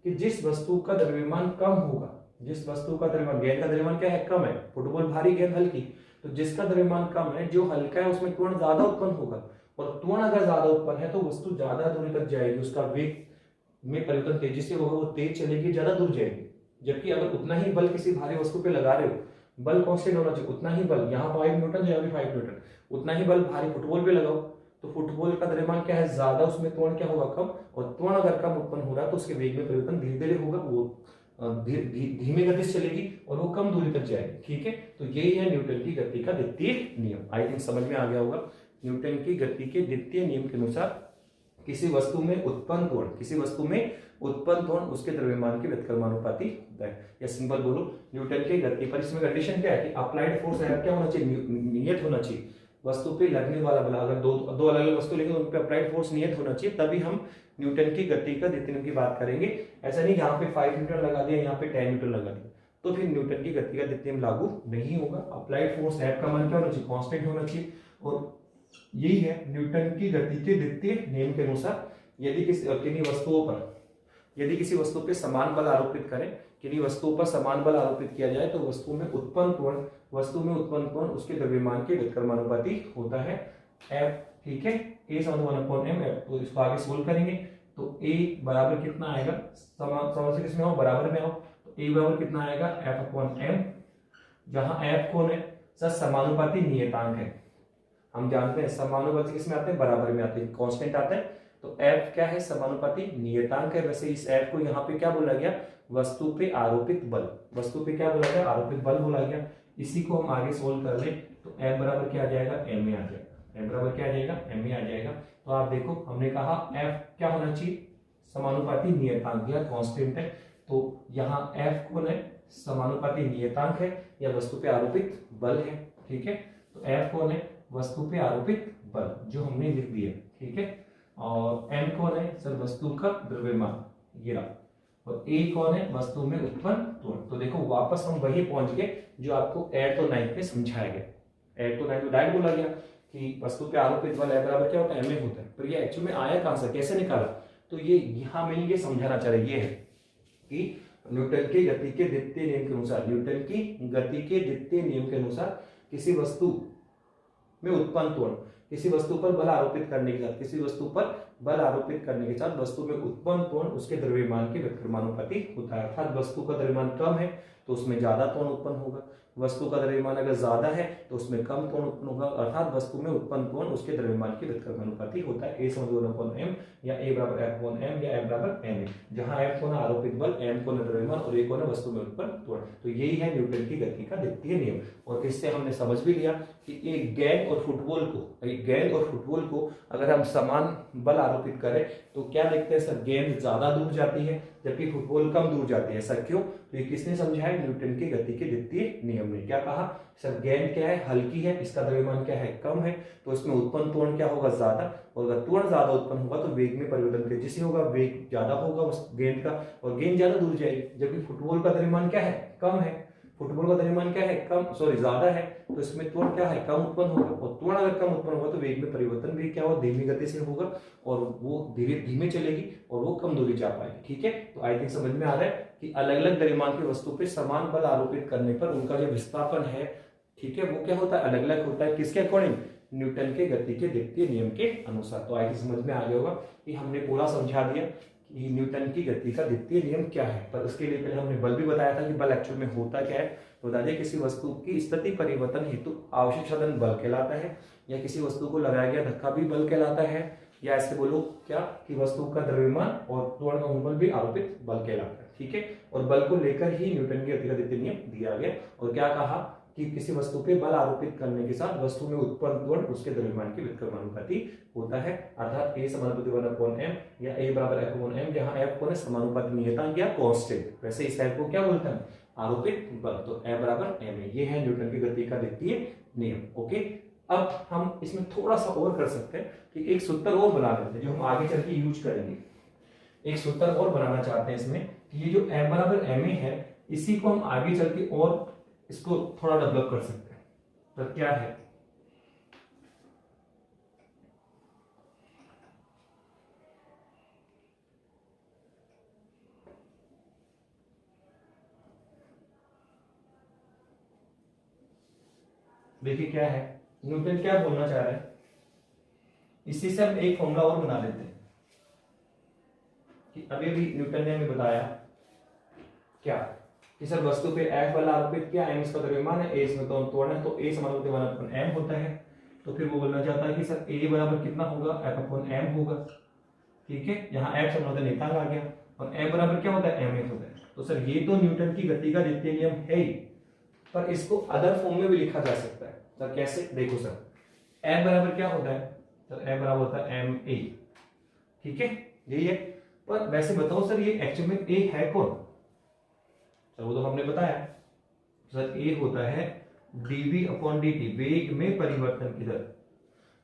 कि जिस वस्तु का द्रव्यमान कम होगा, जिस वस्तु का द्रव्यमान, गेंद का द्रव्यमान क्या है, कम है, फुटबॉल भारी, गेंद हल्की, तो जिसका द्रव्यमान कम है, जो हल्का है उसमें त्वरण ज्यादा उत्पन्न होगा, और त्वरण अगर ज्यादा उत्पन्न है तो वस्तु ज्यादा दूरी तक जाएगी, उसका वेग में परिवर्तन तेजी से होगा, वो तेज चलेगी, ज्यादा दूर जाएगी। जबकि अगर उतना ही बल किसी भारी वस्तु पे लगा रहे हो, बल कांस्टेंट होना चाहिए, उतना ही बल, यहाँ 5 न्यूटन यहाँ भी 5 न्यूटन, उतना ही बल भारी फुटबॉल पे लगाओ, तो फुटबॉल का द्रव्यमान क्या है, ज्यादा, उसमें त्वरण क्या होगा, कम, और त्वरण अगर कम उत्पन्न हो रहा है तो उसके वेग में परिवर्तन धीरे धीरे होगा, वो धीमे गति से चलेगी और वो कम दूरी तक जाएगी। ठीक है, तो यही है न्यूटन की गति का द्वितीय नियम। आई थिंक समझ में आ गया होगा। न्यूटन की गति के द्वितीय नियम के अनुसार किसी वस्तु में उत्पन्न त्वरण, किसी वस्तु में उत्पन्न त्वरण उसके द्रव्यमान के व्युत्क्रमानुपाती होता है, या सिंपल बोलो न्यूटन की गति पर। इसमें कंडीशन क्या है कि अप्लाइड फोर्स क्या होना चाहिए, नियत होना चाहिए, वस्तु पे लगने वाला बल, अगर दो अलग अलग वस्तु लेंगे उन पे अप्लाइड फोर्स नियत होना चाहिए, तभी हम न्यूटन की गति का द्वितीय नियम की बात करेंगे। ऐसा नहीं यहाँ पे 5 न्यूटन लगा दिया, यहाँ पे 10 न्यूटन लगा दिया, तो फिर न्यूटन की गति का द्वितीय नियम लागू नहीं होगा। अप्लाइड फोर्स F का मान क्या होना चाहिए, कांस्टेंट होना चाहिए, और यही है न्यूटन की गति के द्वितीय नियम के अनुसार। यदि किसी वस्तु पे समान बल आरोपित करें, किन्हीं वस्तुओं पर समान बल आरोपित किया जाए, तो वस्तु में उत्पन्न त्वरण उसके द्रव्यमान के व्युत्क्रमानुपाती होता है F। ठीक है, A = 1/m F। तो इसको आगे सोल्व करेंगे तो A बराबर कितना आएगा, समान से किसमें आओ, बराबर में आओ, तो A बराबर कितना आएगा, F/m, जहां F कौन है सर, समानुपाती नियतांक है। हम जानते हैं समानुपाती किसमें आते हैं, बराबर में आते हैं, कांस्टेंट आते हैं, तो F क्या है, समानुपाती नियतांक है। वैसे इस F को यहाँ पे क्या बोला गया, वस्तु पे आरोपित बल, वस्तु पे क्या बोला गया, आरोपित बल बोला गया। इसी को हम आगे सोल्व कर ले तो F बराबर क्या आ जाएगा, ma आ जाएगा, F बराबर क्या आ जाएगा, ma आ जाएगा। तो आप देखो हमने कहा F क्या होना चाहिए, समानुपाती नियतांक या कांस्टेंट है, तो यहाँ F कौन है, समानुपाती नियतांक है या वस्तु पे आरोपित बल है। ठीक है, तो F कौन है, वस्तु पे आरोपित बल, जो हमने लिख दिया। ठीक है, और m कौन है सर, वस्तु का द्रव्यमान, ये रहा, और a कौन है, वस्तु में उत्पन्न त्वरण। तो देखो वापस हम वही पहुंच गए जो आपको 8 और 9 में समझाया गया। 8 और 9 में डायरेक्ट बोला गया कि वस्तु पे आरोपित बल F बराबर क्या होता है, ma होता है, पर ये एक्चुअल में आया कहां से, कैसे निकाला, तो ये यहाँ मैं ये समझाना चाह रहा, ये है कि न्यूटन की गति के द्वितीय नियम के अनुसार, न्यूटन की गति के द्वितीय नियम के अनुसार किसी वस्तु में उत्पन्न त्वरण, किसी वस्तु पर बल आरोपित करने के साथ, किसी वस्तु पर बल आरोपित करने के साथ वस्तु में उत्पन्न त्वरण उसके द्रव्यमान के व्युत्क्रमानुपाती होता है। अर्थात वस्तु का द्रव्यमान कम है तो उसमें ज्यादा त्वरण उत्पन्न होगा, वस्तु का द्रव्यमान अगर ज्यादा है तो उसमें कम त्वरण उत्पन्न होगा, अर्थात वस्तु में उत्पन्न त्वरण उसके द्रव्यमान के व्युत्क्रमानुपाती होता है। A = 1/m या A = F/m या F = ma, जहां F कोण आरोपित बल, m कोण द्रव्यमान और a कोण वस्तु में उत्पन्न त्वरण। तो यही है न्यूटन की गति का द्वितीय नियम। और इससे हमने समझ भी लिया कि एक गेंद और फुटबॉल को अगर हम समान बल आरोपित करें तो क्या देखते हैं सर, गेंद ज्यादा दूर जाती है जबकि फुटबॉल कम दूर जाती है। ऐसा क्यों? तो ये किसने समझाया? न्यूटन की गति के द्वितीय नियम ने। क्या कहा सर, गेंद क्या है, हल्की है, इसका द्रव्यमान क्या है, कम है, तो इसमें उत्पन्न त्वरण क्या होगा, ज्यादा। और अगर त्वरण ज्यादा उत्पन्न होगा तो वेग में परिवर्तन तेजी होगा, वेग ज्यादा होगा उस गेंद का और गेंद ज्यादा दूर जाएगी। जबकि फुटबॉल का द्रव्यमान क्या है, कम है, फुटबॉल का द्रव्यमान क्या है, ज्यादा है, तो इसमें त्वरण क्या है, कम उत्पन्न होगा। और त्वरण अगर कम उत्पन्न होगा तो वेग में परिवर्तन भी क्या होगा, धीमी गति से होगा और वो धीमे चलेगी और वो कम दूरी जा पाएगी। ठीक है, तो आई थिंक समझ में आ रहा है कि अलग अलग द्रव्यमान की वस्तु पे समान बल आरोपित करने पर उनका जो विस्थापन है, ठीक है, वो क्या होता है, अलग अलग होता है। किसके अकॉर्डिंग? न्यूटन के गति के द्वितीय नियम के अनुसार। तो आई थिंक समझ में आ गया होगा कि हमने पूरा समझा दिया कि न्यूटन की गति का द्वितीय नियम क्या है। पर उसके लिए पहले हमने बल भी बताया था कि बल एक्चुअल में होता क्या है। तो बता दिया किसी वस्तु की स्थिति परिवर्तन हेतु आवश्यक साधन बल कहलाता है, या किसी वस्तु को लगाया गया धक्का भी बल कहलाता है, या ऐसे बोलो क्या कि वस्तु का द्रव्यमान और त्वरण का गुणनफल भी आरोपित बल कहलाता है। ठीक है, और बल को लेकर ही न्यूटन की गति का द्वितीय नियम दिया गया। और क्या कहा कि किसी वस्तु पे बल आरोपित करने के साथ वस्तु में उत्पन्न त्वरण उसके द्रव्यमान के व्युत्क्रमानुपाती होता है। अर्थात A = 1/m या A = F/m, जहां F कोण समानुपाती नियतांक या कांस्टेंट, वैसे इस टाइप को क्या बोलते हैं, आरोपित बल। तो F = ma, ये है न्यूटन की गति का द्वितीय नियम। ओके, अब हम इसमें थोड़ा सा और कर सकते हैं कि एक सूत्र और बना लेते हैं जो हम आगे चल के यूज करेंगे। एक सूत्र और बनाना चाहते हैं इसमें कि ये जो F = ma है, इसी को हम आगे चल के और इसको थोड़ा डेवलप कर सकते हैं। तो क्या है, देखिए क्या है, न्यूटन क्या बोलना चाह रहे हैं, इसी से हम एक फॉर्मूला और बना लेते हैं कि अभी भी न्यूटन ने हमें बताया क्या कि सर वस्तु पे F बल आरोपित किया, m इसका द्रव्यमान है, a इसमें तो त्वरण है, तो A = 1/m होता है। तो फिर वो बोलना चाहता है कि सर A बराबर कितना होगा, F/m होगा। ठीक है, यहाँ F समानुपाती नियतांक आ गया और m बराबर क्या होता है, ma होता है। तो सर ये तो न्यूटन की गति का द्वितीय नियम है ही, पर इसको अदर फॉर्म में भी लिखा जा सकता है। सर कैसे? देखो सर, F बराबर क्या होता है, सर F बराबर होता है ma। ठीक है, यही है। पर वैसे बताओ सर ये एक्चुअल में A है कौन? सर वो तो हमने बताया सर A होता है dv/dt, वेग में परिवर्तन की दर।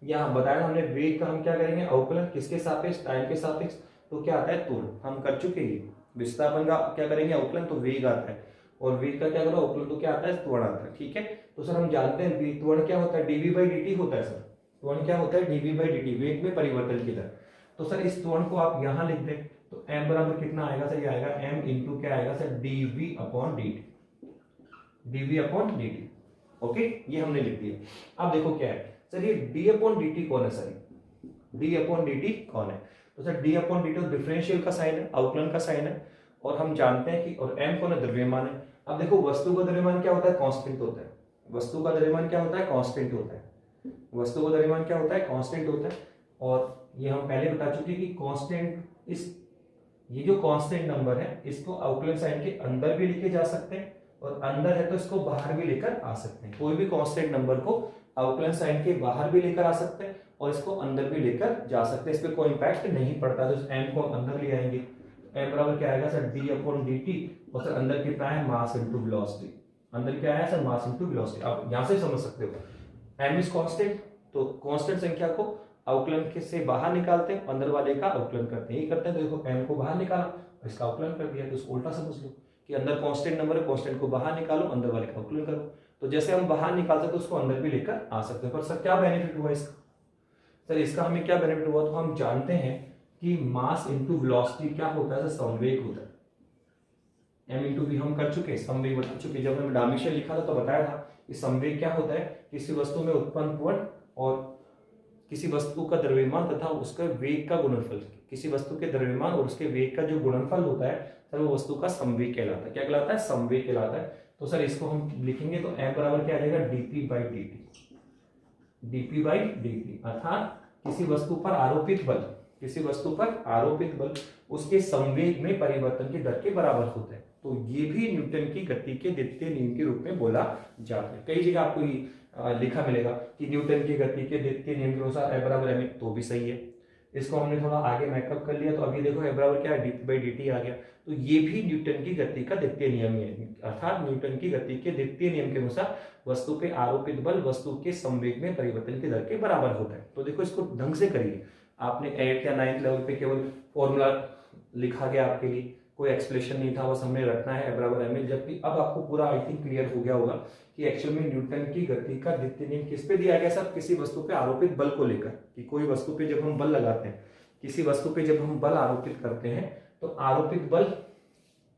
यहाँ बताया हमने वेग का हम क्या करेंगे, अवकलन, किसके सापेक्ष, टाइम के सापेक्ष। तो क्या आता है, त्वरण, हम कर चुके हैं। विस्थापन का क्या करेंगे, अवकलन, तो वेग आता है, और वेग का क्या करो, अवकलन, तो क्या आता है, त्वरण आता है। ठीक है, तो सर हम जानते हैं त्वरण क्या होता है, dv/dt होता है। सर त्वरण क्या होता है, dv/dt, वेग में परिवर्तन की दर। तो सर इस त्वरण को आप यहाँ लिख दें तो m बराबर कितना आएगा सर, ये आएगा m इंटू क्या आएगा सर, dv/dt। ओके, ये हमने लिख दिया। अब देखो क्या है सर, ये d/dt कौन है सर, d/dt कौन है? तो सर d/dt तो डिफरेंशियल का साइन है, अवकलन का साइन है, और हम जानते हैं कि और m कौन है, द्रव्यमान है। अब देखो वस्तु का द्रव्यमान क्या होता है, कांस्टेंट होता है। वस्तु का द्रव्यमान क्या होता है, कांस्टेंट होता है। वस्तु का द्रव्यमान क्या होता है, कांस्टेंट होता है। और ये हम पहले बता चुके कि कांस्टेंट, ये जो कांस्टेंट नंबर है इसको अवकलन साइन के अंदर भी लिखे जा सकते हैं, और अंदर है तो इसको बाहर भी लेकर आ सकते हैं। कोई भी कांस्टेंट नंबर को अवकलन साइन के बाहर भी लेकर आ सकते हैं और इसको अंदर भी लेकर जा सकते हैं, इस पर कोई इंपैक्ट नहीं पड़ता। तो m को अंदर ले आएंगे, m बराबर क्या आएगा सर, d/dt, और सर अंदर कितना है, मास इनटू वेलोसिटी। अंदर क्या है सर, मास इनटू वेलोसिटी। आप यहां से समझ सकते हो m इज कांस्टेंट, तो कांस्टेंट संख्या को अवकलन से बाहर निकालते हैं, अंदर वाले का अवकलन करते हैं। ये करते हैं, देखो m को बाहर निकाला, इसका अवकलन कर दिया, तो इसको उल्टा समझ लो कि अंदर कांस्टेंट नंबर है, कांस्टेंट को बाहर निकालो, अंदर वाले का अवकलन करो। तो जैसे हम बाहर निकालते हैं तो उसको अंदर भी लेकर आ सकते हैं। पर सर क्या बेनिफिट हुआ इसका? सर इसका हमें क्या बेनिफिट हुआ, तो हम जानते हैं कि मास इनटू वेलोसिटी क्या होता है सर, संवेग होता है। m इंटू वी हम कर चुके, संवेग बता चुके। जब हमने डायमेंशन लिखा था तो बताया था कि संवेग क्या होता है, किसी वस्तु में उत्पन्न त्वरण और किसी वस्तु का द्रव्यमान तथा उसका वेग का गुणनफल, किसी वस्तु के द्रव्यमान और उसके वेग का जो गुणनफल होता है सर वो वस्तु का संवेग कहलाता है। क्या कहलाता है? संवेग कहलाता है। तो सर इसको हम लिखेंगे तो m बराबर क्या आ जाएगा, dp by dt, dp by dt, अर्थात किसी वस्तु पर आरोपित बल, किसी वस्तु पर आरोपित बल उसके संवेग में परिवर्तन की दर के बराबर होता है। तो ये भी न्यूटन की गति के द्वितीय नियम के रूप में बोला जाता है। कई जगह आपको लिखा मिलेगा कि न्यूटन की गति के द्वितीय नियम के अनुसार F बराबर ma, तो भी सही है। इसको हमने थोड़ा आगे मैकअप कर लिया तो अभी देखो F बराबर क्या है, dp बाई dt आ गया। तो ये भी न्यूटन की गति का द्वितीय नियम है, अर्थात न्यूटन की गति के द्वितीय नियम के अनुसार वस्तु पे आरोपित बल वस्तु के संवेग में परिवर्तन की दर के बराबर होता है। तो देखो इसको ढंग से करिए। आपने 8th या 9th लेवल पे केवल फॉर्मूला लिखा गया आपके लिए, कोई एक्सप्लेनेशन नहीं था, बस हमने रखना है F बराबर ma। जबकि अब आपको पूरा आई थिंक क्लियर हो गया होगा कि एक्चुअल में न्यूटन की गति का द्वितीय नियम किस पे दिया गया सर, किसी वस्तु पे आरोपित बल को लेकर। कि कोई वस्तु पे जब हम बल लगाते हैं, किसी वस्तु पे जब हम बल आरोपित करते हैं तो आरोपित बल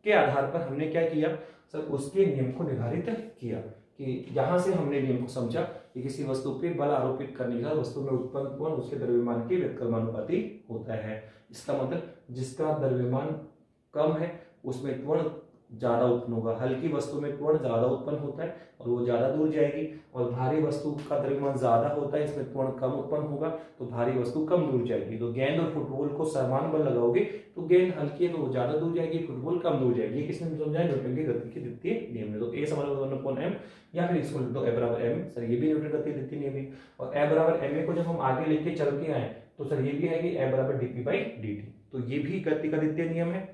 के आधार पर हमने क्या किया सर, उसके नियम को निर्धारित किया। कि यहां से हमने नियम को समझा कि किसी वस्तु पे बल आरोपित करने के बाद वस्तु में उत्पन्न त्वरण उसके द्रव्यमान के व्युत्क्रमानुपाती होता है। इसका मतलब जिसका द्रव्यमान कम है उसमें त्वरण ज्यादा उत्पन्न होगा, हल्की वस्तु में त्वरण ज्यादा उत्पन्न होता है और वो ज्यादा दूर जाएगी, और भारी वस्तु का द्रव्यमान ज्यादा होता है इसमें त्वरण कम उत्पन्न होगा तो भारी वस्तु कम दूर जाएगी। तो गेंद और फुटबॉल को समान बल लगाओगे तो गेंद हल्की है तो वो ज्यादा दूर जाएगी, फुटबॉल कम दूर जाएगी। ये किसने समझाया? न्यूटन की गति के द्वितीय नियम में। तो ए समान 1/m, या फिर इसको लिख दो F बराबर m। सर ये भी न्यूटन गति के द्वितीय नियम है। और F बराबर ma को जब हम आगे लेके चल के आए तो सर ये भी है कि F बराबर dp बाई dt। तो ये भी गति का द्वितीय नियम है,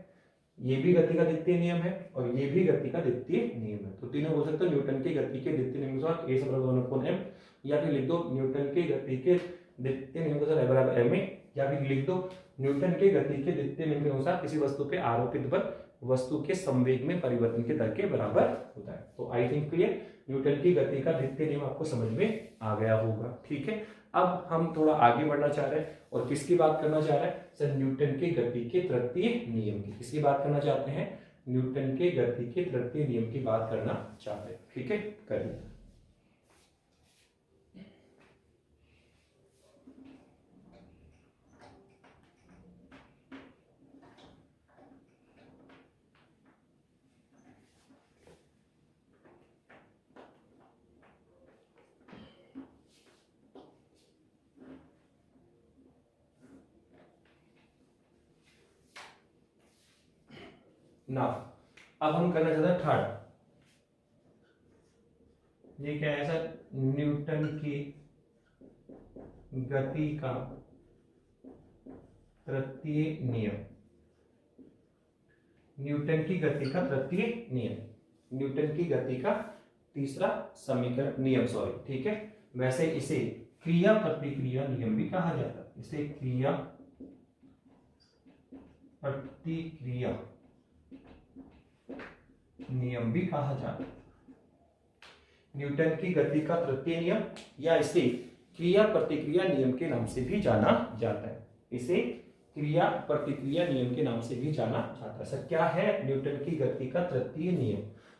ये भी गति का द्वितीय नियम है और ये भी गति का द्वितीय नियम है। तो तीनों बोल सकते हो न्यूटन की गति के द्वितीय नियम के साथ a बराबर 1/m, या फिर लिख दो न्यूटन की गति के द्वितीय नियम के साथ F बराबर ma, या फिर लिख दो न्यूटन के गति के द्वितीय नियम के अनुसार किसी वस्तु पे आरोपित बल वस्तु के संवेग में परिवर्तन के दर के बराबर होता है। तो आई थिंक क्लियर, न्यूटन की गति का द्वितीय नियम आपको समझ में आ गया होगा। ठीक है, अब हम थोड़ा आगे बढ़ना चाह रहे हैं और किसकी बात करना चाह रहे हैं सर, न्यूटन के गति के तृतीय नियम की। किसकी बात करना चाहते हैं? न्यूटन के गति के तृतीय नियम की बात करना चाहते हैं। ठीक है, करिए। ना अब हम करना चाहते हैं थर्ड। ये क्या है सर? न्यूटन की गति का तृतीय नियम। न्यूटन की गति का तृतीय नियम, न्यूटन की गति का तीसरा समीकरण नियम, सॉरी। ठीक है, वैसे इसे क्रिया प्रतिक्रिया नियम भी कहा जाता है। इसे क्रिया प्रतिक्रिया नियम भी कहा जाता है। न्यूटन की गति का तृतीय नियम या इसे क्रिया प्रतिक्रिया नियम के नाम से भी जाना जाता है। इसे क्रिया प्रतिक्रिया नियम के नाम से भी जाना जाता है। सर क्या है न्यूटन की गति का तृतीय नियम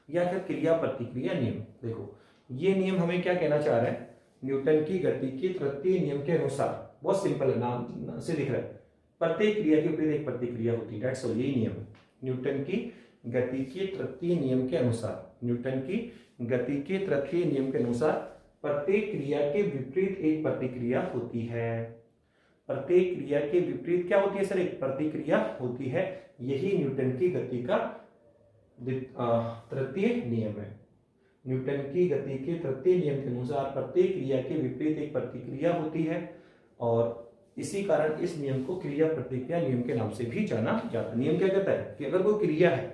या फिर क्रिया प्रतिक्रिया नियम? देखो ये नियम हमें क्या कहना चाह रहे हैं, न्यूटन की गति के तृतीय नियम के अनुसार, बहुत सिंपल है, नाम से दिख रहा है, प्रत्येक क्रिया के विपरीत एक प्रतिक्रिया होती है। दैट्स ऑल, यही नियम है। न्यूटन की गति के तृतीय नियम के अनुसार, न्यूटन की गति के तृतीय नियम के अनुसार प्रत्येक क्रिया के विपरीत एक प्रतिक्रिया होती है। प्रत्येक क्रिया के विपरीत क्या होती है सर? एक प्रतिक्रिया होती है। यही न्यूटन की गति का तृतीय नियम है। न्यूटन की गति के तृतीय नियम के अनुसार प्रत्येक क्रिया के विपरीत एक प्रतिक्रिया होती है और इसी कारण इस नियम को क्रिया प्रतिक्रिया नियम के नाम से भी जाना जाता है। नियम क्या कहता है कि अगर कोई क्रिया है,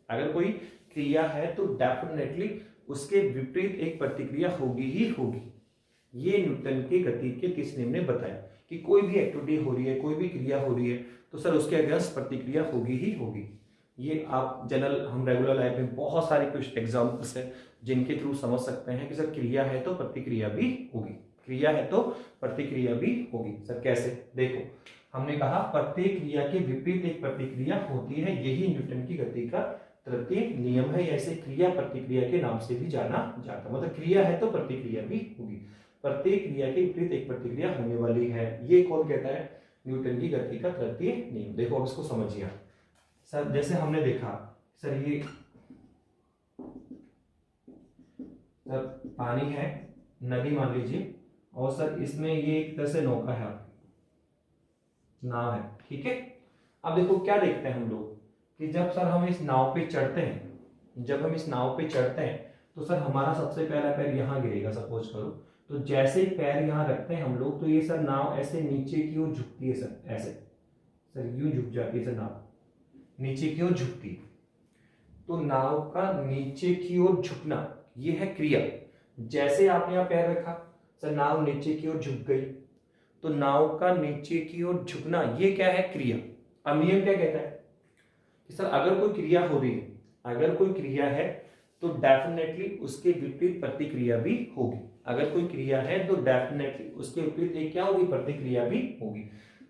अगर कोई क्रिया है तो डेफिनेटली उसके विपरीत एक प्रतिक्रिया होगी ही होगी। ये न्यूटन की गति के तीसरे नियम ने बताया कि कोई भी एक्टिविटी हो रही है, कोई भी क्रिया हो रही है तो सर उसके अगेंस्ट प्रतिक्रिया होगी ही होगी। ये आप जनरल, हम रेगुलर लाइफ में बहुत सारे कुछ एग्जाम्पल्स है जिनके थ्रू समझ सकते हैं कि सर क्रिया है तो प्रतिक्रिया भी होगी, क्रिया है तो प्रतिक्रिया भी होगी। सर कैसे? देखो हमने कहा प्रत्येक क्रिया के विपरीत एक प्रतिक्रिया होती है, यही न्यूटन की गति का तृतीय नियम है, या इसे क्रिया प्रतिक्रिया के नाम से भी जाना जाता है। मतलब क्रिया है तो प्रतिक्रिया भी होगी, प्रत्येक क्रिया के विपरीत एक प्रतिक्रिया होने वाली है। ये कौन कहता है? न्यूटन की गति का तृतीय नियम। देखो अब इसको समझिए सर। जैसे हमने देखा सर, ये सर पानी है, नदी मान लीजिए, और सर इसमें ये एक तरह से नौका है, नाव है, ठीक है। अब देखो क्या देखते हैं हम लोग कि जब सर हम इस नाव पे चढ़ते हैं, जब हम इस नाव पे चढ़ते हैं तो सर हमारा सबसे पहला पैर यहाँ गिरेगा, सपोज करो। तो जैसे ही पैर यहाँ रखते हैं हम लोग, तो ये सर नाव ऐसे नीचे की ओर झुकती है सर, ऐसे सर यूं झुक जाती है सर नाव, नीचे की ओर झुकती है। तो नाव का नीचे की ओर झुकना ये है क्रिया। जैसे आपने यहाँ पैर रखा सर, नाव नीचे की ओर झुक गई, तो नाव का नीचे की ओर झुकना ये क्या है? क्रिया। अब नियम क्या कहता है कि सर अगर कोई क्रिया हो रही है, अगर कोई क्रिया है तो डेफिनेटली उसके विपरीत प्रतिक्रिया भी होगी। अगर कोई क्रिया है तो डेफिनेटली उसके विपरीत एक क्या होगी? प्रतिक्रिया भी होगी।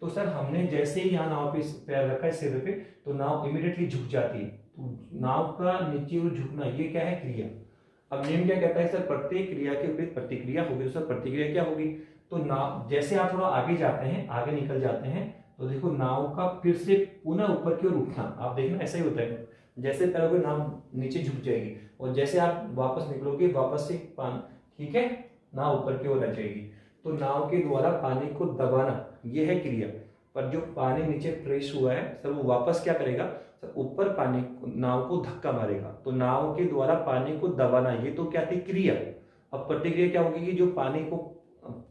तो सर हमने जैसे ही यहाँ नाव पे पैर रखा है सिर पे, तो नाव इमीडिएटली झुक जाती है। तो नाव का नीचे ओर झुकना ये क्या है? क्रिया। अब नियम क्या कहता है सर? प्रत्येक क्रिया के विपरीत प्रतिक्रिया होगी। तो सर प्रतिक्रिया क्या होगी? तो नाव जैसे आप थोड़ा आगे जाते हैं, आगे निकल जाते हैं, तो देखो नाव का फिर से पुनः ऊपर की ओर उठना, आप देखना ऐसा ही होता है। जैसे पैरोगे नाव नीचे झुक जाएगी, और जैसे आप वापस निकलोगे वापस से ठीक है, नाव ऊपर की ओर आ जाएगी। तो नाव के द्वारा पानी को दबाना ये है क्रिया। पर जो पानी नीचे प्रेस हुआ है सर, वो वापस क्या करेगा सर? ऊपर पानी नाव को धक्का मारेगा। तो नाव के द्वारा पानी को दबाना ये तो क्या थी? क्रिया। अब प्रतिक्रिया क्या होगी कि जो पानी को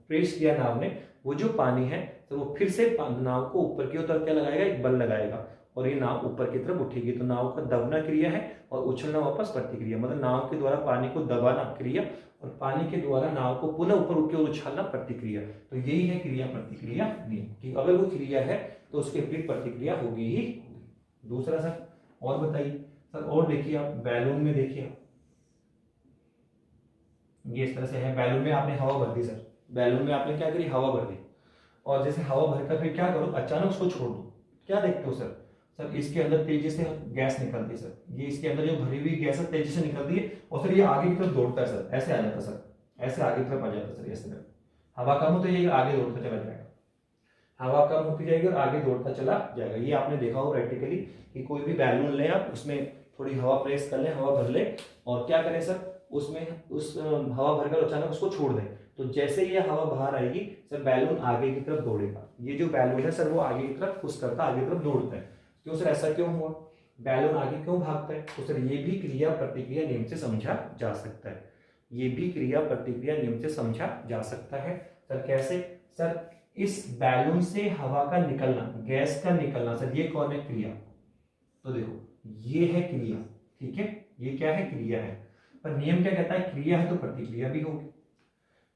प्रेस किया नाव ने, वो जो पानी है तो वो फिर से नाव को ऊपर की तरफ क्या लगाएगा? एक बल लगाएगा, और ये नाव ऊपर की तरफ उठेगी। तो नाव का दबना क्रिया है और उछलना वापस प्रतिक्रिया। मतलब नाव के द्वारा पानी को दबाना क्रिया, और पानी के द्वारा नाव को पुनः ऊपर उठ के उछालना प्रतिक्रिया। तो यही है क्रिया प्रतिक्रिया नियम कि अगर वो क्रिया है तो उसके विपरीत प्रतिक्रिया होगी ही। दूसरा सर और बताइए सर। और देखिए आप बैलून में देखिए, ये इस तरह से है। बैलून में आपने हवा भर दी सर, बैलून में आपने क्या करी? हवा भर दी। और जैसे हवा भरकर फिर क्या करो? अचानक उसको छोड़ दो। क्या देखते हो सर? सर इसके अंदर तेजी से गैस निकलती है सर, ये इसके अंदर जो भरी हुई गैस है तेजी से निकलती है, और फिर ये आगे की तरफ दौड़ता है सर, ऐसे आ जाता है सर, ऐसे आगे की तरफ आ जाता है सर। ऐसे हवा कम होती जाएगी, आगे दौड़ता चला जाएगा। हवा कम होती जाएगी और आगे दौड़ता चला जाएगा। ये आपने देखा हो प्रैक्टिकली कि कोई भी बैलून ले आप, उसमें थोड़ी हवा प्रेस कर ले, हवा भर ले, और क्या करें सर? उसमें उस हवा भरकर अचानक उसको छोड़ दें, तो जैसे ये हवा बाहर आएगी सर, बैलून आगे की तरफ दौड़ेगा। ये जो बैलून है सर, वो आगे की तरफ पुश करता, आगे की तरफ दौड़ता है। क्यों सर? ऐसा क्यों हुआ? बैलून आगे क्यों भागता है? तो सर ये भी क्रिया प्रतिक्रिया नियम से समझा जा सकता है। ये भी क्रिया प्रतिक्रिया नियम से समझा जा सकता है। सर कैसे? सर इस बैलून से हवा का निकलना, गैस का निकलना, सर ये कौन है? क्रिया। तो देखो ये है क्रिया, ठीक है, ये क्या है? क्रिया है। पर नियम क्या कहता है? क्रिया है तो प्रतिक्रिया भी होगी।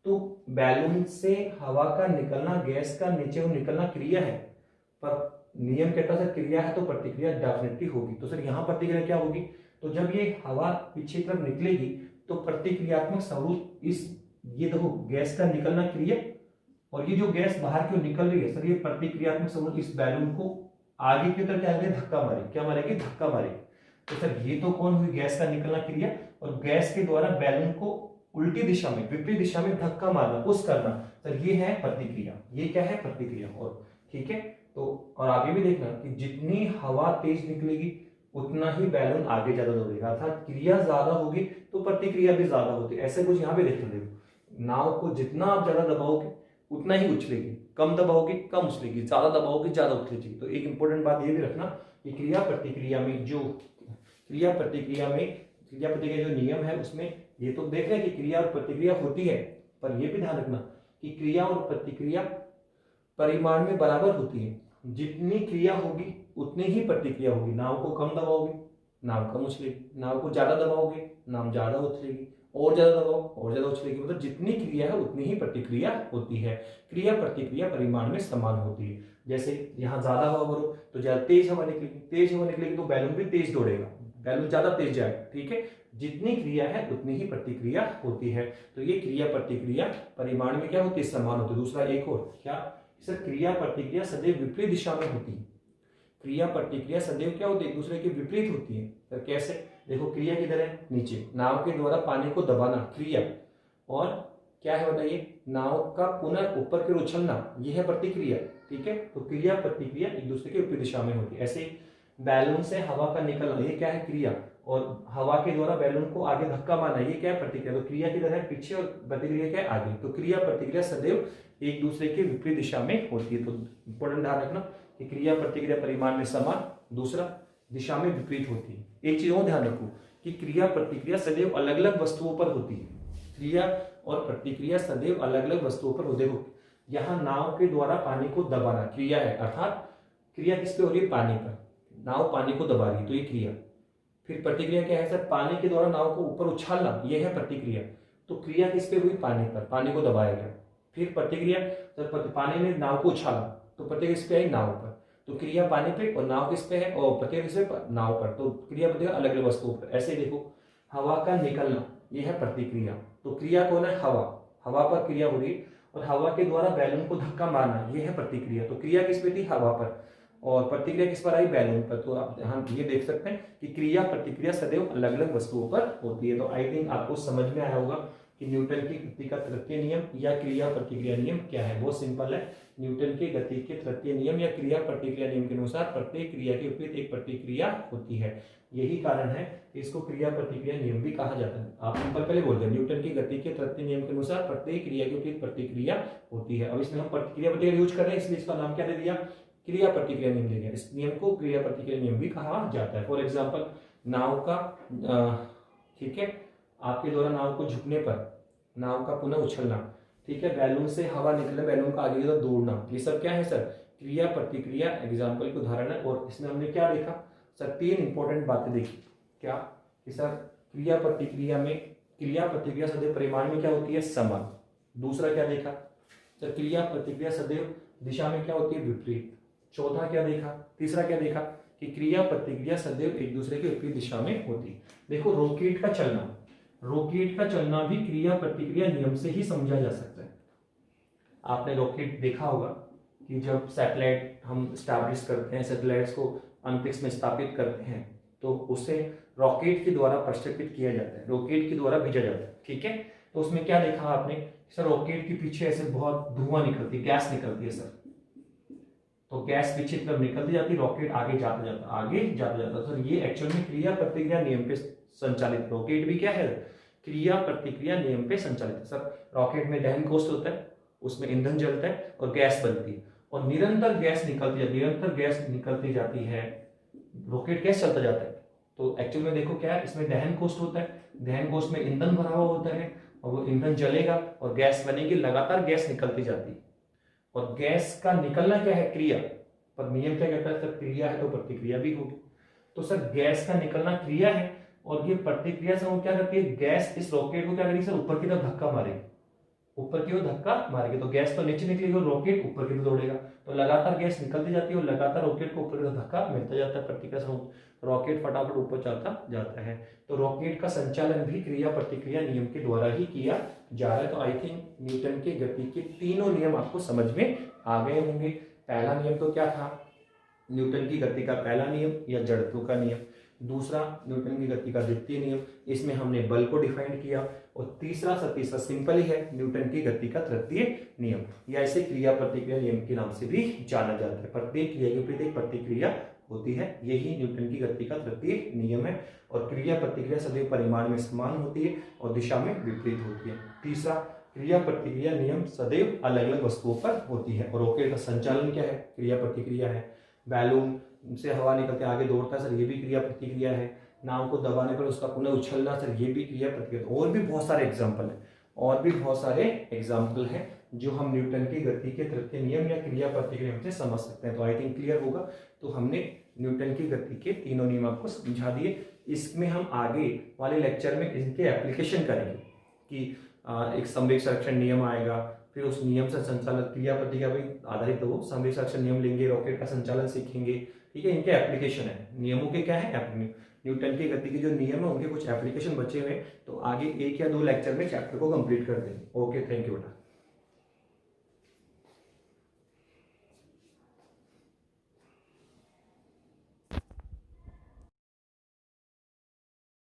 तो बैलून से हवा का निकलना, गैस का नीचे निकलना क्रिया है, पर नियम कहता है क्रिया है तो प्रतिक्रिया डेफिनेटली होगी। तो सर यहाँ प्रतिक्रिया क्या होगी? तो जब ये हवा पीछे की तरफ निकलेगी तो प्रतिक्रियात्मक स्वरूप इस, ये देखो गैस का निकलना क्रिया, और ये जो गैस बाहर की ओर निकल रही है सर, ये प्रतिक्रियात्मक स्वरूप इस बैलून को आगे की तरफ क्या करेगी? धक्का मारेगी। क्या मारेगी? धक्का मारेगी। तो सर ये तो कौन हुई? गैस का निकलना क्रिया, और गैस के द्वारा बैलून को उल्टी दिशा में, विपरीत दिशा में धक्का मारना, पुश करना, सर ये है प्रतिक्रिया। ये क्या है? प्रतिक्रिया। और ठीक है, तो और आगे भी देखना कि जितनी हवा तेज निकलेगी उतना ही बैलून आगे ज्यादा दौड़ेगा, अर्थात क्रिया ज्यादा होगी तो प्रतिक्रिया भी ज्यादा होती है। ऐसे कुछ यहाँ पे देखना, देखो नाव को जितना आप ज्यादा दबाओगे उतना ही उछलेगी, कम दबाओगे कम उछलेगी, ज्यादा दबाओगे ज्यादा उछलेगी। तो एक इंपॉर्टेंट बात ये भी रखना कि क्रिया प्रतिक्रिया में जो नियम है उसमें ये तो देख रहे हैं कि क्रिया और प्रतिक्रिया होती है, पर यह भी ध्यान रखना कि क्रिया और प्रतिक्रिया परिमाण में बराबर होती है। जितनी क्रिया होगी उतनी ही प्रतिक्रिया होगी। नाव को कम दबाओगे नाव कम उछलेगी, नाव को ज्यादा दबाओगे नाव ज्यादा उछलेगी, और ज्यादा दबाओ और ज्यादा उछलेगी। मतलब जितनी क्रिया है उतनी ही प्रतिक्रिया होती है। क्रिया प्रतिक्रिया परिमाण में समान होती है। जैसे यहाँ ज्यादा हवा भरो तो ज्यादा तेज हवा निकलेगी, तो बैलून भी तेज दौड़ेगा, बैलून ज्यादा तेज जाएगा, ठीक है। जितनी क्रिया है उतनी ही प्रतिक्रिया होती है। तो ये क्रिया प्रतिक्रिया परिमाण में क्या होती है? समान होती है। दूसरा एक और क्या सर, क्रिया प्रतिक्रिया सदैव विपरीत दिशा में होती है। क्रिया प्रतिक्रिया सदैव क्या होती है? एक दूसरे के विपरीत होती है। तो कैसे, देखो क्रिया किधर है, नीचे, नाव के द्वारा पानी को दबाना क्रिया, और क्या है बताइए, नाव का पुनः ऊपर की ओर उछलना, यह है प्रतिक्रिया। ठीक है, तो क्रिया प्रतिक्रिया एक दूसरे के विपरीत दिशा में होती है। ऐसे ही बैलून से हवा का निकलना, ये क्या है, क्रिया, और हवा के द्वारा बैलून को आगे धक्का मारना, ये क्या है, प्रतिक्रिया। तो क्रिया किधर है, पीछे, और प्रतिक्रिया क्या है, आगे। तो क्रिया प्रतिक्रिया सदैव एक दूसरे के विपरीत दिशा में होती है। तो इंपॉर्टेंट ध्यान रखना कि क्रिया प्रतिक्रिया परिमाण में समान, दूसरा दिशा में विपरीत होती है। एक चीज और ध्यान रखो कि क्रिया प्रतिक्रिया सदैव अलग अलग वस्तुओं पर होती है। क्रिया और प्रतिक्रिया सदैव अलग अलग वस्तुओं पर होते हो। यहाँ नाव के द्वारा पानी को दबाना क्रिया है, अर्थात क्रिया किस पे हो रही है, पानी पर, नाव पानी को दबा रही है, तो ये क्रिया। फिर प्रतिक्रिया क्या है सर, पानी के द्वारा नाव को ऊपर उछालना, यह है प्रतिक्रिया। तो क्रिया किस पे हुई, पानी पर, पानी को दबाया गया। फिर प्रतिक्रिया, जब पानी ने नाव को उछाला तो प्रतिक्रिया किस पे आई, नाव पर। तो क्रिया पानी पे और नाव किस पे है, और प्रतिक्रिया किस पे, नाव पर। तो क्रिया प्रतिक्रिया अलग अलग वस्तुओं पर। ऐसे देखो, हवा का निकलना, यह है प्रतिक्रिया। तो क्रिया कौन है, हवा, हवा पर क्रिया हो रही है, और हवा के द्वारा बैलून को धक्का मारना, यह है प्रतिक्रिया। तो क्रिया किस पे थी, हवा पर, और प्रतिक्रिया किस पर आई, बैलून पर। तो आप हम ये देख सकते हैं कि क्रिया प्रतिक्रिया सदैव अलग अलग वस्तुओं पर होती है। तो आई थिंक आपको समझ में आया होगा कि न्यूटन की गति का तृतीय नियम या क्रिया प्रतिक्रिया नियम क्या है। बहुत सिंपल है, न्यूटन के गति के तृतीय नियम या क्रिया प्रतिक्रिया नियम के अनुसार प्रत्येक क्रिया के विपरीत एक प्रतिक्रिया होती है। यही कारण है कि इसको क्रिया प्रतिक्रिया नियम भी कहा जाता है। आप सिंपल पहले बोल दें, न्यूटन की गति के तृतीय नियम के अनुसार प्रत्येक क्रिया के विपरीत प्रतिक्रिया होती है। अब इसमें हम प्रतिक्रिया प्रतिक्रिया यूज कर रहे हैं, इसलिए इसका नाम क्या दे दिया, क्रिया प्रतिक्रिया नियम दे दिया। इस नियम को क्रिया प्रतिक्रिया नियम भी कहा जाता है। फॉर एग्जाम्पल, नाव का, ठीक है, आपके द्वारा नाव को झुकने पर नाव का पुनः उछलना, ठीक है, बैलून से हवा निकलना, बैलून का आगे की तरफ दौड़ना, ये सब क्या है सर, क्रिया प्रतिक्रिया एग्जाम्पल के उदाहरण है। और इसमें हमने क्या देखा सर, तीन इंपॉर्टेंट बातें देखी। क्या कि सर, क्रिया प्रतिक्रिया में क्रिया प्रतिक्रिया सदैव परिमाण में क्या होती है, समान। दूसरा क्या देखा सर, क्रिया प्रतिक्रिया सदैव दिशा में क्या होती है, विपरीत। चौथा क्या देखा, तीसरा क्या देखा कि क्रिया प्रतिक्रिया सदैव एक दूसरे के विपरीत दिशा में होती है। देखो, रॉकेट का चलना, रॉकेट का चलना भी क्रिया प्रतिक्रिया नियम से ही समझा जा सकता है। आपने रॉकेट देखा होगा कि जब सैटेलाइट हम स्टैब्लिश करते हैं, सैटेलाइट्स को अंतरिक्ष में स्थापित करते हैं, तो उसे रॉकेट के द्वारा प्रक्षेपित किया जाता है, रॉकेट के द्वारा भेजा जाता है। ठीक है, तो उसमें क्या देखा आपने सर, रॉकेट के पीछे ऐसे बहुत धुआं निकलती है, गैस निकलती है सर। तो गैस पीछे की तरफ निकलती जाती, रॉकेट आगे जाता जाता, आगे जाता जाता। सर ये एक्चुअल में क्रिया प्रतिक्रिया नियम पे संचालित, रॉकेट भी क्या है, क्रिया प्रतिक्रिया नियम पे संचालित है। सर रॉकेट में दहन कोष्ठ होता है, उसमें ईंधन जलता है और गैस बनती है, और निरंतर गैस निकलती है, निरंतर गैस निकलती जाती है, रॉकेट कैसे चलता जाता है। तो एक्चुअल में देखो क्या है, इसमें दहन कोष्ठ होता है, दहन कोष्ठ में ईंधन भरा हुआ होता है, और वो ईंधन जलेगा और गैस बनेगी, लगातार गैस निकलती जाती है। और गैस का निकलना क्या है, क्रिया, पर नियम क्या कहता है सर, क्रिया है तो प्रतिक्रिया भी होगी। तो सर गैस का निकलना क्रिया है, और ये प्रतिक्रिया से वो क्या करती है, गैस इस रॉकेट को क्या करेगी सर, ऊपर की तरफ धक्का मारेगी, ऊपर की ओर धक्का मारेगी। तो गैस तो नीचे निकलेगी और रॉकेट ऊपर की तरफ दौड़ेगा, तो लगातार गैस निकलती जाती है और लगातार रॉकेट को ऊपर की तरफ धक्का मिलता जाता है प्रतिक्रिया से, रॉकेट फटाफट ऊपर चलता जाता है। तो रॉकेट का संचालन भी क्रिया प्रतिक्रिया नियम के द्वारा ही किया जा रहा है। तो आई थिंक न्यूटन के गति के तीनों नियम आपको समझ में आ गए होंगे। पहला नियम तो क्या था, न्यूटन की गति का पहला नियम या जड़त्व का नियम। दूसरा न्यूटन की गति का द्वितीय नियम, इसमें हमने बल को डिफाइन किया। और तीसरा सिंपल ही है, न्यूटन की गति का तृतीय नियम, या इसे क्रिया प्रतिक्रिया नियम के नाम से भी जाना जाता है। प्रत्येक क्रिया के विपरीत एक प्रतिक्रिया होती है, यही न्यूटन की गति का तृतीय नियम है। और क्रिया प्रतिक्रिया सदैव परिमाण में समान होती है और दिशा में विपरीत होती है। तीसरा, क्रिया प्रतिक्रिया नियम सदैव अलग अलग वस्तुओं पर होती है। और रॉकेट का संचालन क्या है, क्रिया प्रतिक्रिया है। बैलून से हवा निकलते आगे दौड़ता है सर, ये भी क्रिया प्रतिक्रिया है। नाव को दबाने पर उसका पुनः उछलना सर, ये भी क्रिया प्रतिक्रिया। और भी बहुत सारे एग्जाम्पल है, और भी बहुत सारे एग्जाम्पल है जो हम न्यूटन की गति के तृतीय नियम या क्रिया प्रतिक्रिया से समझ सकते हैं। तो आई थिंक क्लियर होगा। तो हमने न्यूटन की गति के तीनों नियम आपको समझा दिए। इसमें हम आगे वाले लेक्चर में इनके एप्लीकेशन करेंगे कि एक संवेग संरक्षण नियम आएगा, फिर उस नियम से संचालन क्रिया प्रतिक्रिया पर आधारित वो संवेग संरक्षण नियम लेंगे, रॉकेट का संचालन सीखेंगे। ठीक है, इनके एप्लीकेशन है, नियमों के क्या है, न्यूटन की गति के जो नियम है उनके कुछ एप्लीकेशन बचे हुए हैं। तो आगे 1 या 2 लेक्चर में चैप्टर को कंप्लीट कर देंगे। ओके, थैंक यू बेटा।